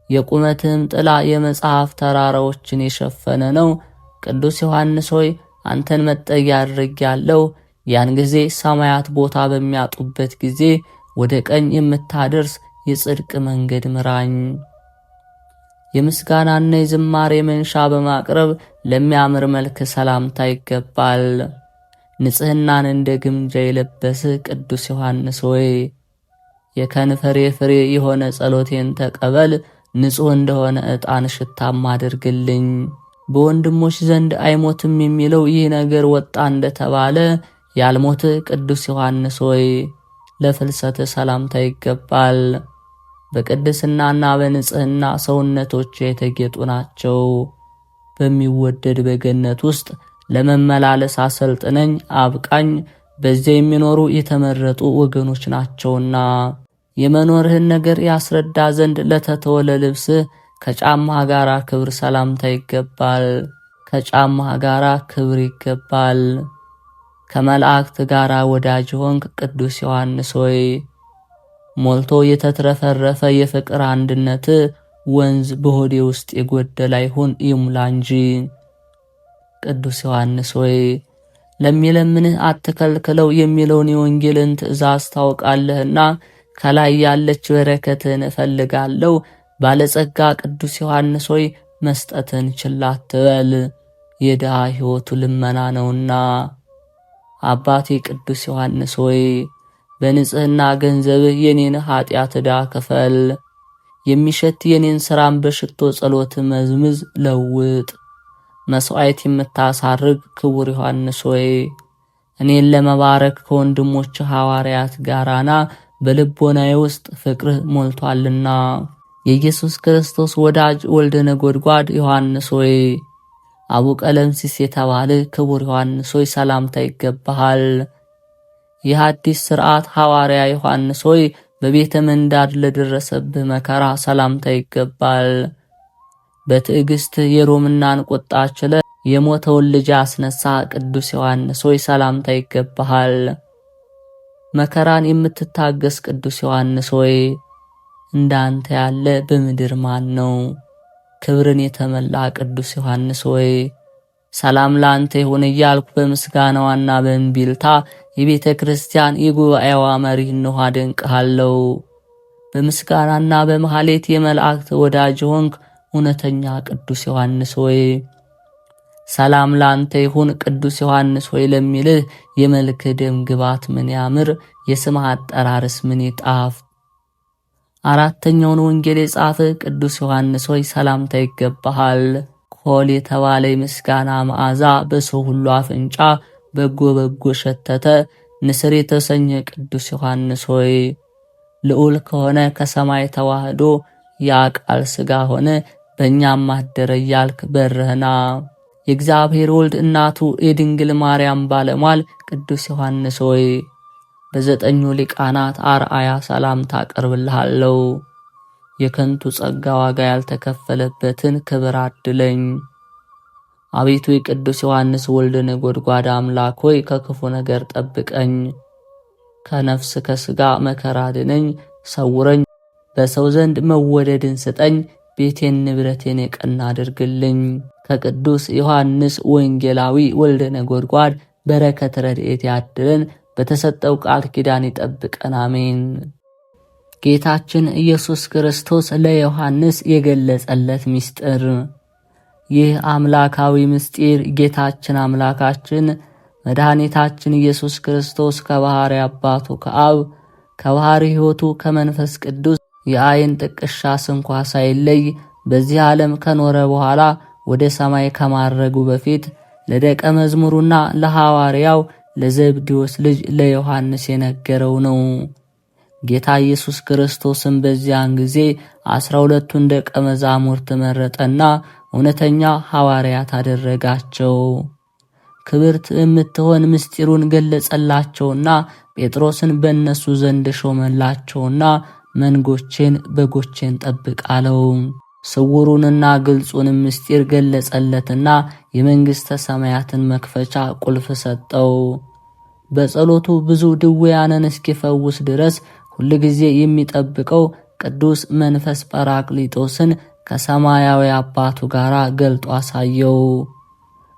S1: የቁመትም ጥላ የመጽሐፍ ተራራዎችን የሸፈነ ነው። ቅዱስ ዮሐንስ ሆይ አንተን መጠጊያ አድርጌያለሁ። ያን ጊዜ ሰማያት ቦታ በሚያጡበት ጊዜ ወደ ቀኝ የምታደርስ የጽድቅ መንገድ ምራኝ። የምስጋናና የዝማሬ መንሻ በማቅረብ ለሚያምር መልክ ሰላምታ ይገባል። ንጽህናን እንደ ግምጃ የለበስ ቅዱስ ዮሐንስ ሆይ የከንፈሬ ፍሬ የሆነ ጸሎቴን ተቀበል። ንጹሕ እንደሆነ ዕጣን ሽታም አድርግልኝ። በወንድሞች ዘንድ አይሞትም የሚለው ይህ ነገር ወጣ እንደተባለ ያልሞት ቅዱስ ዮሐንስ ሆይ ለፍልሰት ሰላምታ ይገባል። በቅድስናና በንጽህና ሰውነቶች የተጌጡ ናቸው። በሚወደድ በገነት ውስጥ ለመመላለስ አሰልጥነኝ አብቃኝ። በዚያ የሚኖሩ የተመረጡ ወገኖች ናቸውና የመኖርህን ነገር ያስረዳ ዘንድ ለተተወለ ልብስህ ከጫማህ ጋር ክብር ሰላምታ ይገባል። ከጫማህ ጋር ክብር ይገባል። ከመላእክት ጋር ወዳጅ ሆንክ ቅዱስ ዮሐንስ ሆይ ሞልቶ የተትረፈረፈ የፍቅር አንድነት ወንዝ በሆዴ ውስጥ የጎደለ አይሁን ይሙላ እንጂ። ቅዱስ ዮሐንስ ሆይ ለሚለምንህ አትከልክለው የሚለውን የወንጌልን ትእዛዝ ታውቃለህና ከላይ ያለች በረከትን እፈልጋለሁ። ባለጸጋ ቅዱስ ዮሐንስ ሆይ መስጠትን ችላ አትበል፣ የድሃ ሕይወቱ ልመና ነውና። አባቴ ቅዱስ ዮሐንስ ሆይ በንጽህና ገንዘብህ የኔን ኃጢአት ዕዳ ክፈል። የሚሸት የኔን ሥራም በሽቶ ጸሎት መዝምዝ ለውጥ። መሥዋዕት የምታሳርግ ክቡር ዮሐንስ ሆይ እኔን ለመባረክ ከወንድሞች ሐዋርያት ጋራና በልቦናዬ ውስጥ ፍቅርህ ሞልቷልና። የኢየሱስ ክርስቶስ ወዳጅ ወልደ ነጎድጓድ ዮሐንስ ሆይ አቡ ቀለምሲስ የተባለ ክቡር ዮሐንስ ሆይ ሰላምታ ይገባሃል። የሐዲስ ሥርዓት ሐዋርያ ዮሐንስ ሆይ በቤተ መንዳድ ለደረሰብህ መከራ ሰላምታ ይገባል። በትዕግስት የሮምናን ቁጣ ችለ የሞተውን ልጅ አስነሳ ቅዱስ ዮሐንስ ሆይ ሰላምታ ይገባሃል። መከራን የምትታገስ ቅዱስ ዮሐንስ ሆይ እንዳንተ ያለ በምድር ማን ነው? ክብርን የተመላ ቅዱስ ዮሐንስ ሆይ ሰላም ላንተ ይሁን እያልኩ በምስጋናዋና በእንቢልታ የቤተ ክርስቲያን የጉባኤዋ መሪ እንሆ አደንቅሃለሁ። በምስጋናና በመሐሌት የመላእክት ወዳጅ ሆንክ እውነተኛ ቅዱስ ዮሐንስ ሆይ ሰላም ላንተ ይሁን። ቅዱስ ዮሐንስ ሆይ ለሚልህ የመልክ ደም ግባት ምን ያምር፣ የስምህ አጠራርስ ምን ይጣፍ። አራተኛውን ወንጌል የጻፈ ቅዱስ ዮሐንስ ሆይ ሰላምታ ይገባሃል። ኮል የተባለ የምስጋና መዓዛ በሰው ሁሉ አፍንጫ በጎ በጎ ሸተተ። ንስር የተሰኘ ቅዱስ ዮሐንስ ሆይ ልዑል ከሆነ ከሰማይ ተዋህዶ ያ ቃል ሥጋ ሆነ በእኛም አደረ እያልክ በርህና። የእግዚአብሔር ወልድ እናቱ የድንግል ማርያም ባለሟል ቅዱስ ዮሐንስ ሆይ በዘጠኙ ሊቃናት አርአያ ሰላምታ አቀርብልሃለሁ። የከንቱ ጸጋ ዋጋ ያልተከፈለበትን ክብር አድለኝ። አቤቱ የቅዱስ ዮሐንስ ወልድ ነጎድጓድ አምላክ ሆይ ከክፉ ነገር ጠብቀኝ፣ ከነፍስ ከሥጋ መከራ አድነኝ፣ ሰውረኝ፣ በሰው ዘንድ መወደድን ስጠኝ፣ ቤቴን ንብረቴን የቀና አድርግልኝ። ከቅዱስ ዮሐንስ ወንጌላዊ ወልደ ነጎድጓድ በረከት ረድኤት ያድለን፣ በተሰጠው ቃል ኪዳን ይጠብቀን፣ አሜን። ጌታችን ኢየሱስ ክርስቶስ ለዮሐንስ የገለጸለት ምስጢር። ይህ አምላካዊ ምስጢር ጌታችን አምላካችን መድኃኒታችን ኢየሱስ ክርስቶስ ከባሕሪ አባቱ ከአብ ከባሕሪ ሕይወቱ ከመንፈስ ቅዱስ የአይን ጥቅሻ ስንኳ ሳይለይ በዚህ ዓለም ከኖረ በኋላ ወደ ሰማይ ከማረጉ በፊት ለደቀ መዝሙሩና ለሐዋርያው ለዘብዴዎስ ልጅ ለዮሐንስ የነገረው ነው። ጌታ ኢየሱስ ክርስቶስም በዚያን ጊዜ 12ቱን ደቀ መዛሙርት መረጠና እውነተኛ ሐዋርያት አደረጋቸው። ክብርት የምትሆን ምስጢሩን ገለጸላቸውና ጴጥሮስን በእነሱ ዘንድ ሾመላቸውና መንጎቼን በጎቼን ጠብቅ አለው። ስውሩንና ግልጹንም ምስጢር ገለጸለትና የመንግሥተ ሰማያትን መክፈቻ ቁልፍ ሰጠው። በጸሎቱ ብዙ ድውያንን እስኪፈውስ ድረስ ሁል ጊዜ የሚጠብቀው ቅዱስ መንፈስ ጰራቅሊጦስን ከሰማያዊ አባቱ ጋር ገልጦ አሳየው።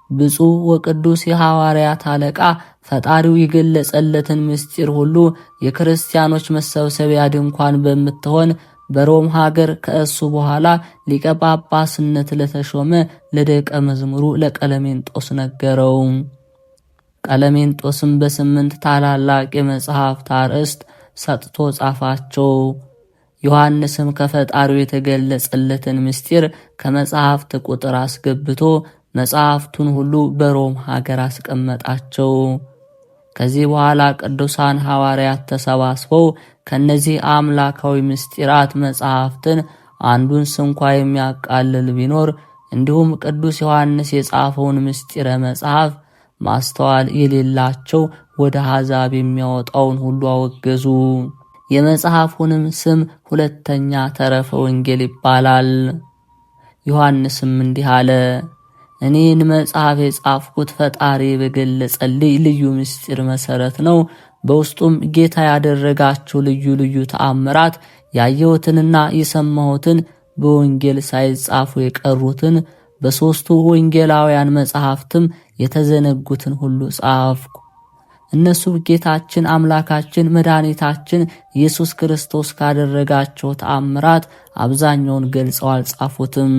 S1: ብፁዕ ወቅዱስ የሐዋርያት አለቃ ፈጣሪው የገለጸለትን ምስጢር ሁሉ የክርስቲያኖች መሰብሰቢያ ድንኳን በምትሆን በሮም ሀገር ከእሱ በኋላ ሊቀ ጳጳስነት ለተሾመ ለደቀ መዝሙሩ ለቀለሜንጦስ ነገረው። ቀለሜንጦስም በ8 ታላላቅ የመጽሐፍት አርእስት ሰጥቶ ጻፋቸው። ዮሐንስም ከፈጣሪው የተገለጸለትን ምስጢር ከመጽሐፍት ቁጥር አስገብቶ መጽሐፍቱን ሁሉ በሮም ሀገር አስቀመጣቸው። ከዚህ በኋላ ቅዱሳን ሐዋርያት ተሰባስበው ከነዚህ አምላካዊ ምስጢራት መጽሐፍትን አንዱን ስንኳ የሚያቃልል ቢኖር እንዲሁም ቅዱስ ዮሐንስ የጻፈውን ምስጢረ መጽሐፍ ማስተዋል የሌላቸው ወደ አሕዛብ የሚያወጣውን ሁሉ አወገዙ። የመጽሐፉንም ስም ሁለተኛ ተረፈ ወንጌል ይባላል። ዮሐንስም እንዲህ አለ። እኔን መጽሐፍ የጻፍኩት ፈጣሪ በገለጸልኝ ልዩ ምስጢር መሰረት ነው። በውስጡም ጌታ ያደረጋቸው ልዩ ልዩ ተአምራት ያየሁትንና የሰማሁትን በወንጌል ሳይጻፉ የቀሩትን በሦስቱ ወንጌላውያን መጽሐፍትም የተዘነጉትን ሁሉ ጻፍኩ። እነሱ ጌታችን አምላካችን መድኃኒታችን ኢየሱስ ክርስቶስ ካደረጋቸው ተአምራት አብዛኛውን ገልጸው አልጻፉትም።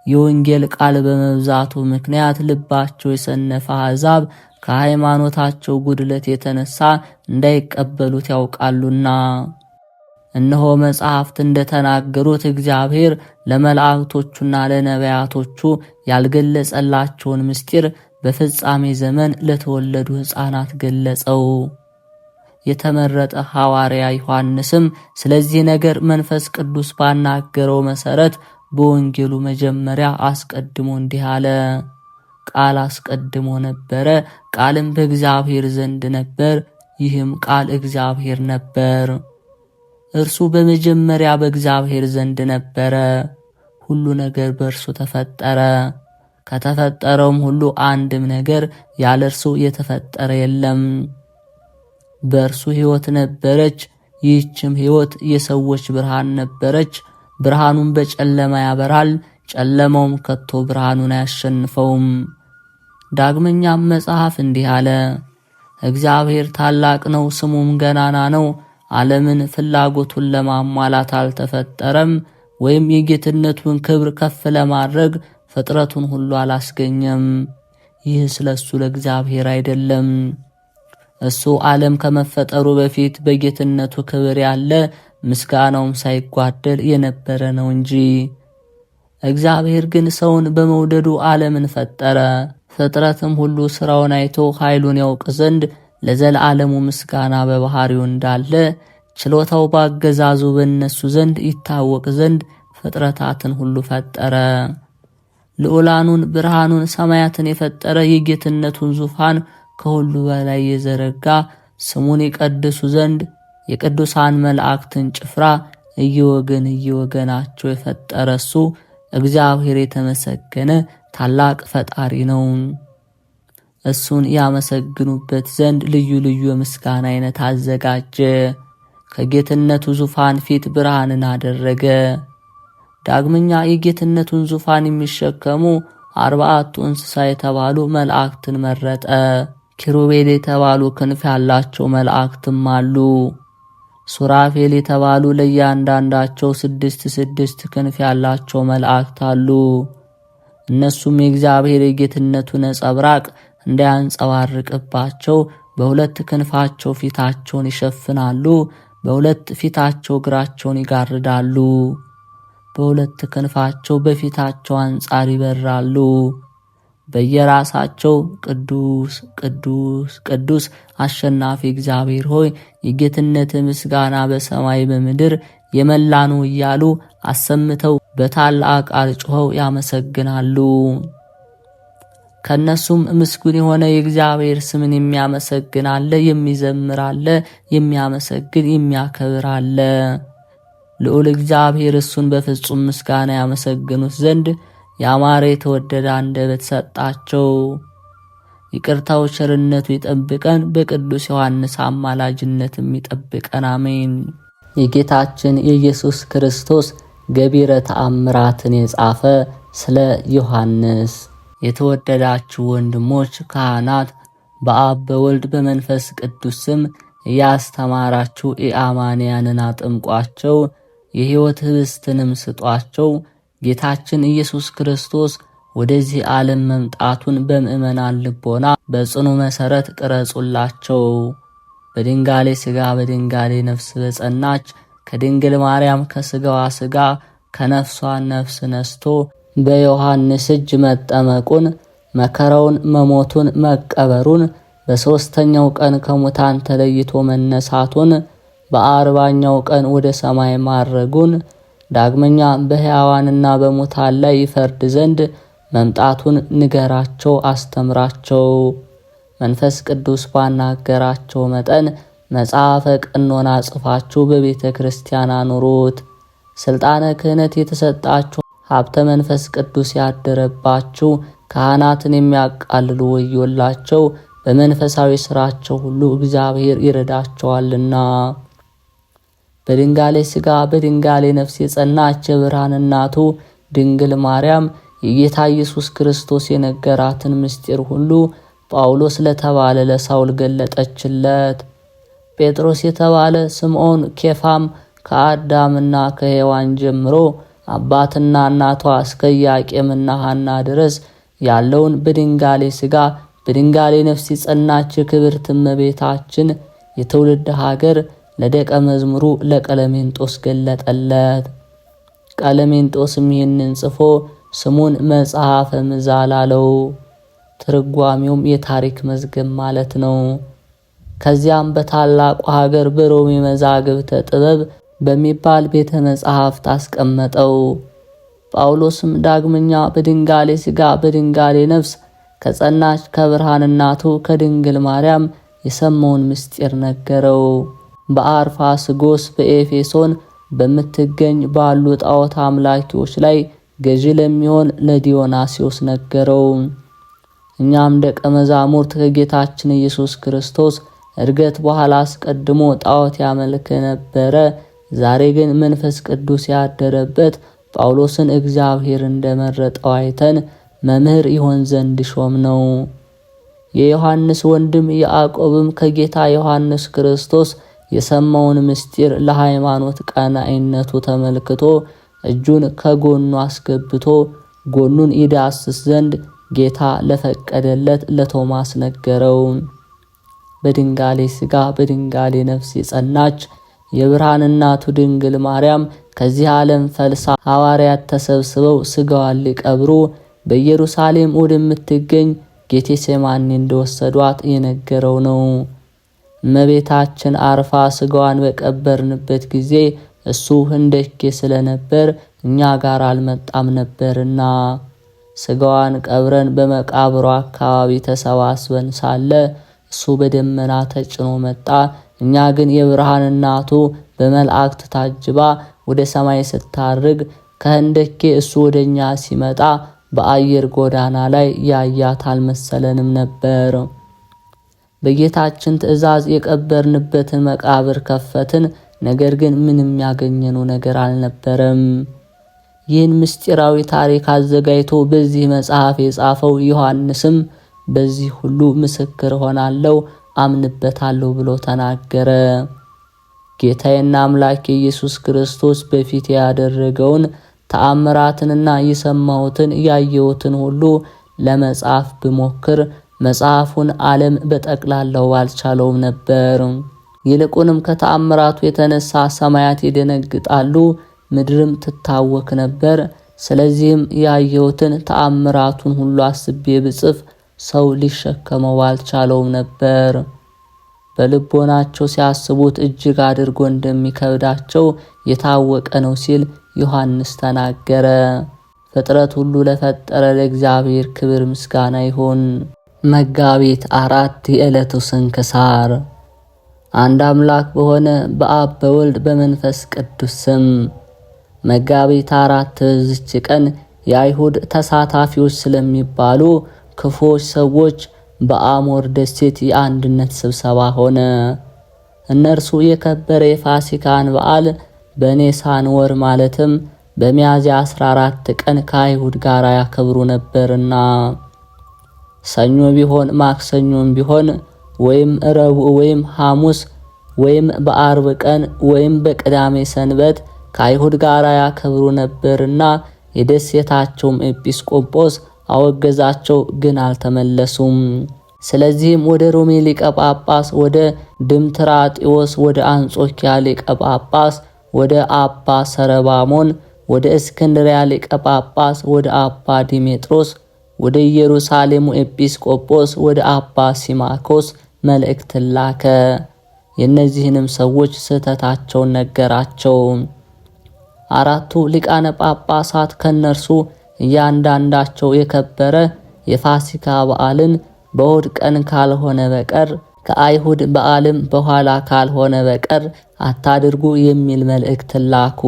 S1: የወንጌል ቃል በመብዛቱ ምክንያት ልባቸው የሰነፈ አሕዛብ ከሃይማኖታቸው ጉድለት የተነሳ እንዳይቀበሉት ያውቃሉና። እነሆ መጽሐፍት እንደተናገሩት እግዚአብሔር ለመላእክቶቹና ለነቢያቶቹ ያልገለጸላቸውን ምስጢር በፍጻሜ ዘመን ለተወለዱ ሕፃናት ገለጸው። የተመረጠ ሐዋርያ ዮሐንስም ስለዚህ ነገር መንፈስ ቅዱስ ባናገረው መሰረት በወንጌሉ መጀመሪያ አስቀድሞ እንዲህ አለ። ቃል አስቀድሞ ነበረ፣ ቃልም በእግዚአብሔር ዘንድ ነበር፣ ይህም ቃል እግዚአብሔር ነበር። እርሱ በመጀመሪያ በእግዚአብሔር ዘንድ ነበረ። ሁሉ ነገር በእርሱ ተፈጠረ። ከተፈጠረውም ሁሉ አንድም ነገር ያለ እርሱ የተፈጠረ የለም። በእርሱ ሕይወት ነበረች፣ ይህችም ሕይወት የሰዎች ብርሃን ነበረች። ብርሃኑን በጨለማ ያበራል፣ ጨለማውም ከቶ ብርሃኑን አያሸንፈውም። ዳግመኛም መጽሐፍ እንዲህ አለ። እግዚአብሔር ታላቅ ነው፣ ስሙም ገናና ነው። ዓለምን ፍላጎቱን ለማሟላት አልተፈጠረም፣ ወይም የጌትነቱን ክብር ከፍ ለማድረግ ፍጥረቱን ሁሉ አላስገኘም። ይህ ስለሱ ለእግዚአብሔር አይደለም። እሱ ዓለም ከመፈጠሩ በፊት በጌትነቱ ክብር ያለ ምስጋናውም ሳይጓደል የነበረ ነው እንጂ። እግዚአብሔር ግን ሰውን በመውደዱ ዓለምን ፈጠረ። ፍጥረትም ሁሉ ሥራውን አይቶ ኃይሉን ያውቅ ዘንድ ለዘለዓለሙ ምስጋና በባህሪው እንዳለ ችሎታው ባገዛዙ በእነሱ ዘንድ ይታወቅ ዘንድ ፍጥረታትን ሁሉ ፈጠረ። ልዑላኑን ብርሃኑን ሰማያትን የፈጠረ የጌትነቱን ዙፋን ከሁሉ በላይ የዘረጋ ስሙን ይቀድሱ ዘንድ የቅዱሳን መላእክትን ጭፍራ እየወገናቸው የፈጠረ እሱ እግዚአብሔር የተመሰገነ ታላቅ ፈጣሪ ነው። እሱን ያመሰግኑበት ዘንድ ልዩ ልዩ የምስጋና አይነት አዘጋጀ። ከጌትነቱ ዙፋን ፊት ብርሃንን አደረገ። ዳግመኛ የጌትነቱን ዙፋን የሚሸከሙ 40 እንስሳ የተባሉ መላእክትን መረጠ። ኪሩቤል የተባሉ ክንፍ ያላቸው መላእክትም አሉ። ሱራፌል የተባሉ ለእያንዳንዳቸው 6 ክንፍ ያላቸው መላእክት አሉ። እነሱም የእግዚአብሔር የጌትነቱ ነጸብራቅ እንዳያንጸባርቅባቸው በሁለት ክንፋቸው ፊታቸውን ይሸፍናሉ፣ በሁለት ፊታቸው እግራቸውን ይጋርዳሉ። በሁለት ክንፋቸው በፊታቸው አንጻር ይበራሉ። በየራሳቸው ቅዱስ ቅዱስ ቅዱስ አሸናፊ እግዚአብሔር ሆይ የጌትነት ምስጋና በሰማይ በምድር የመላ ነው እያሉ አሰምተው በታላቅ ቃል ጮኸው ያመሰግናሉ። ከነሱም ምስጉን የሆነ የእግዚአብሔር ስምን የሚያመሰግን አለ፣ የሚዘምር አለ፣ የሚያመሰግን የሚያከብር አለ። ልዑል እግዚአብሔር እሱን በፍጹም ምስጋና ያመሰግኑት ዘንድ ያማረ የተወደደ አንደበት ሰጣቸው። ይቅርታው ቸርነቱ ይጠብቀን፣ በቅዱስ ዮሐንስ አማላጅነትም ይጠብቀን፣ አሜን። የጌታችን የኢየሱስ ክርስቶስ ገቢረ ተአምራትን የጻፈ ስለ ዮሐንስ። የተወደዳችሁ ወንድሞች ካህናት፣ በአብ በወልድ በመንፈስ ቅዱስ ስም እያስተማራችሁ ኢአማንያንን አጥምቋቸው፣ የሕይወት ኅብስትንም ስጧቸው። ጌታችን ኢየሱስ ክርስቶስ ወደዚህ ዓለም መምጣቱን በምእመናን ልቦና በጽኑ መሠረት ቅረጹላቸው። በድንጋሌ ሥጋ በድንጋሌ ነፍስ በጸናች ከድንግል ማርያም ከሥጋዋ ሥጋ ከነፍሷ ነፍስ ነስቶ በዮሐንስ እጅ መጠመቁን፣ መከራውን፣ መሞቱን፣ መቀበሩን፣ በሦስተኛው ቀን ከሙታን ተለይቶ መነሳቱን፣ በ40ኛው ቀን ወደ ሰማይ ማረጉን፣ ዳግመኛ በሕያዋንና በሙታን ላይ ይፈርድ ዘንድ መምጣቱን ንገራቸው፣ አስተምራቸው። መንፈስ ቅዱስ ባናገራቸው መጠን መጽሐፈ ቀኖና ጽፋችሁ በቤተ ክርስቲያን አኑሩት። ሥልጣነ ክህነት የተሰጣችሁ ሀብተ መንፈስ ቅዱስ ያደረባችሁ ካህናትን የሚያቃልሉ ወዮላቸው፣ በመንፈሳዊ ሥራቸው ሁሉ እግዚአብሔር ይረዳቸዋልና። በድንጋሌ ሥጋ በድንጋሌ ነፍስ የጸናች የብርሃን እናቱ ድንግል ማርያም የጌታ ኢየሱስ ክርስቶስ የነገራትን ምስጢር ሁሉ ጳውሎስ ለተባለ ለሳውል ገለጠችለት። ጴጥሮስ የተባለ ስምዖን፣ ኬፋም ከአዳምና ከሔዋን ጀምሮ አባትና እናቷ እስከ ኢያቄምና ሐና ድረስ ያለውን በድንጋሌ ሥጋ በድንጋሌ ነፍስ የጸናች ክብርት እመቤታችን የትውልድ ሀገር ለደቀ መዝሙሩ ለቀለሜንጦስ ገለጠለት። ቀለሜንጦስም ይህንን ጽፎ ስሙን መጽሐፈ ምዛል አለው። ትርጓሜውም የታሪክ መዝገብ ማለት ነው። ከዚያም በታላቁ ሀገር በሮሜ መዛግብተ ጥበብ በሚባል ቤተ መጻሕፍት አስቀመጠው። ጳውሎስም ዳግመኛ በድንጋሌ ሥጋ በድንጋሌ ነፍስ ከጸናች ከብርሃን እናቱ ከድንግል ማርያም የሰማውን ምስጢር ነገረው። በአርፋስጎስ በኤፌሶን በምትገኝ ባሉ ጣዖት አምላኪዎች ላይ ገዢ ለሚሆን ለዲዮናስዮስ ነገረው። እኛም ደቀ መዛሙርት ከጌታችን ኢየሱስ ክርስቶስ እርገት በኋላ አስቀድሞ ጣዖት ያመልክ ነበረ፣ ዛሬ ግን መንፈስ ቅዱስ ያደረበት ጳውሎስን እግዚአብሔር እንደመረጠው አይተን መምህር ይሆን ዘንድ ሾም ነው። የዮሐንስ ወንድም ያዕቆብም ከጌታ ዮሐንስ ክርስቶስ የሰማውን ምስጢር ለሃይማኖት ቀናኢነቱ ተመልክቶ እጁን ከጎኑ አስገብቶ ጎኑን ይዳስስ ዘንድ ጌታ ለፈቀደለት ለቶማስ ነገረው። በድንጋሌ ሥጋ በድንጋሌ ነፍስ የጸናች የብርሃን እናቱ ድንግል ማርያም ከዚህ ዓለም ፈልሳ ሐዋርያት ተሰብስበው ሥጋዋን ሊቀብሩ በኢየሩሳሌም ወደምትገኝ ጌቴሴማኒ እንደወሰዷት የነገረው ነው። እመቤታችን አርፋ ሥጋዋን በቀበርንበት ጊዜ እሱ ህንደኬ ስለነበር እኛ ጋር አልመጣም ነበርና፣ ስጋዋን ቀብረን በመቃብሯ አካባቢ ተሰባስበን ሳለ እሱ በደመና ተጭኖ መጣ። እኛ ግን የብርሃን እናቱ በመላእክት ታጅባ ወደ ሰማይ ስታርግ ከህንደኬ እሱ ወደኛ ሲመጣ በአየር ጎዳና ላይ ያያት አልመሰለንም ነበር። በጌታችን ትእዛዝ የቀበርንበትን መቃብር ከፈትን። ነገር ግን ምንም ያገኘነው ነገር አልነበረም። ይህን ምስጢራዊ ታሪክ አዘጋጅቶ በዚህ መጽሐፍ የጻፈው ዮሐንስም በዚህ ሁሉ ምስክር ሆናለሁ አምንበታለሁ ብሎ ተናገረ። ጌታዬና አምላኬ ኢየሱስ ክርስቶስ በፊት ያደረገውን ተአምራትንና የሰማሁትን ያየሁትን ሁሉ ለመጻፍ ብሞክር መጽሐፉን ዓለም በጠቅላላው አልቻለውም ነበር። ይልቁንም ከተአምራቱ የተነሳ ሰማያት ይደነግጣሉ፣ ምድርም ትታወክ ነበር። ስለዚህም ያየሁትን ተአምራቱን ሁሉ አስቤ ብጽፍ ሰው ሊሸከመው አልቻለውም ነበር። በልቦናቸው ሲያስቡት እጅግ አድርጎ እንደሚከብዳቸው የታወቀ ነው ሲል ዮሐንስ ተናገረ። ፍጥረት ሁሉ ለፈጠረ ለእግዚአብሔር ክብር ምስጋና ይሁን። መጋቢት 4 የዕለቱ ስንክሳር። አንድ አምላክ በሆነ በአብ በወልድ በመንፈስ ቅዱስ ስም መጋቢት 4 በዚች ቀን የአይሁድ ተሳታፊዎች ስለሚባሉ ክፉዎች ሰዎች በአሞር ደሴት የአንድነት ስብሰባ ሆነ። እነርሱ የከበረ የፋሲካን በዓል በኔሳን ወር ማለትም በሚያዝያ 14 ቀን ከአይሁድ ጋር ያከብሩ ነበርና ሰኞ ቢሆን ማክሰኞም ቢሆን ወይም ረቡዕ ወይም ሐሙስ ወይም በአርብ ቀን ወይም በቅዳሜ ሰንበት ከአይሁድ ጋር ያከብሩ ነበርና የደሴታቸውም ኤጲስቆጶስ አወገዛቸው፣ ግን አልተመለሱም። ስለዚህም ወደ ሮሜ ሊቀ ጳጳስ ወደ ድምትራጢዎስ፣ ወደ አንጾኪያ ሊቀ ጳጳስ ወደ አባ ሰረባሞን፣ ወደ እስክንድርያ ሊቀ ጳጳስ ወደ አባ ዲሜጥሮስ፣ ወደ ኢየሩሳሌሙ ኤጲስቆጶስ ወደ አባ ሲማኮስ መልእክት ላከ። የእነዚህንም ሰዎች ስህተታቸውን ነገራቸው። አራቱ ሊቃነ ጳጳሳት ከነርሱ እያንዳንዳቸው የከበረ የፋሲካ በዓልን በእሁድ ቀን ካልሆነ በቀር ከአይሁድ በዓልም በኋላ ካልሆነ በቀር አታድርጉ የሚል መልእክት ላኩ።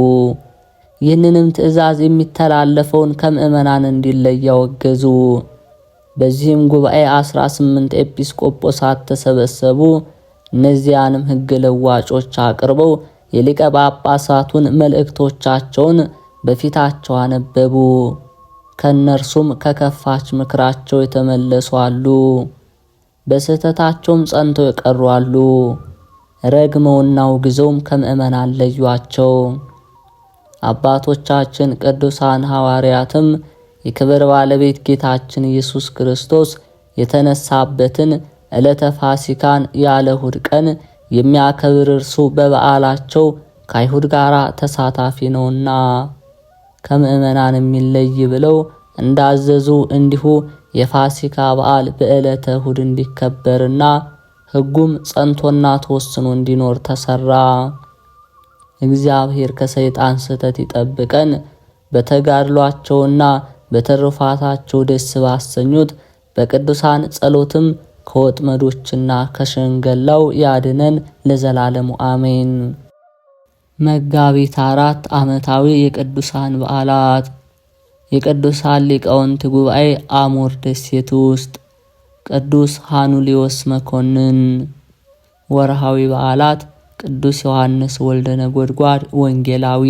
S1: ይህንንም ትእዛዝ የሚተላለፈውን ከምእመናን እንዲለይ ያወገዙ። በዚህም ጉባኤ 18 ኤጲስቆጶሳት ተሰበሰቡ። እነዚያንም ሕግ ለዋጮች አቅርበው የሊቀ ጳጳሳቱን መልእክቶቻቸውን በፊታቸው አነበቡ። ከነርሱም ከከፋች ምክራቸው የተመለሱ አሉ፣ በስህተታቸውም ጸንተው የቀሩ አሉ። ረግመውና አውግዘውም ከምእመናን ለዩአቸው። አባቶቻችን ቅዱሳን ሐዋርያትም የክብር ባለቤት ጌታችን ኢየሱስ ክርስቶስ የተነሳበትን ዕለተ ፋሲካን ያለ እሁድ ቀን የሚያከብር እርሱ በበዓላቸው ከአይሁድ ጋር ተሳታፊ ነውና ከምእመናን የሚለይ ብለው እንዳዘዙ እንዲሁ የፋሲካ በዓል በዕለተ እሁድ እንዲከበርና ሕጉም ጸንቶና ተወስኖ እንዲኖር ተሰራ። እግዚአብሔር ከሰይጣን ስህተት ይጠብቀን። በተጋድሏቸውና በትሩፋታቸው ደስ ባሰኙት በቅዱሳን ጸሎትም ከወጥመዶችና ከሸንገላው ያድነን ለዘላለሙ አሜን። መጋቢት 4 ዓመታዊ የቅዱሳን በዓላት። የቅዱሳን ሊቃውንት ጉባኤ አሞር ደሴት ውስጥ። ቅዱስ ሃኑሊዮስ መኮንን። ወርሃዊ በዓላት ቅዱስ ዮሐንስ ወልደ ነጎድጓድ ወንጌላዊ፣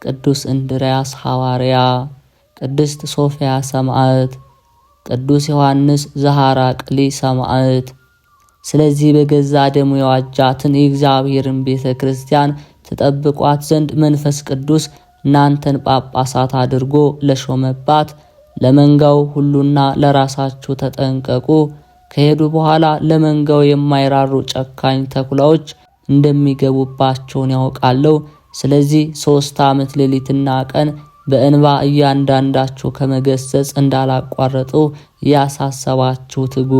S1: ቅዱስ እንድርያስ ሐዋርያ፣ ቅድስት ሶፊያ ሰማዕት፣ ቅዱስ ዮሐንስ ዘሐራቅሊ ሰማዕት። ስለዚህ በገዛ ደሙ የዋጃትን የእግዚአብሔርን ቤተ ክርስቲያን ተጠብቋት ዘንድ መንፈስ ቅዱስ እናንተን ጳጳሳት አድርጎ ለሾመባት ለመንጋው ሁሉና ለራሳችሁ ተጠንቀቁ። ከሄዱ በኋላ ለመንጋው የማይራሩ ጨካኝ ተኩላዎች እንደሚገቡባቸውን ያውቃለሁ። ስለዚህ 3 ዓመት ሌሊትና ቀን በእንባ እያንዳንዳችሁ ከመገሰጽ እንዳላቋረጡ ያሳሰባችሁ ትጉ።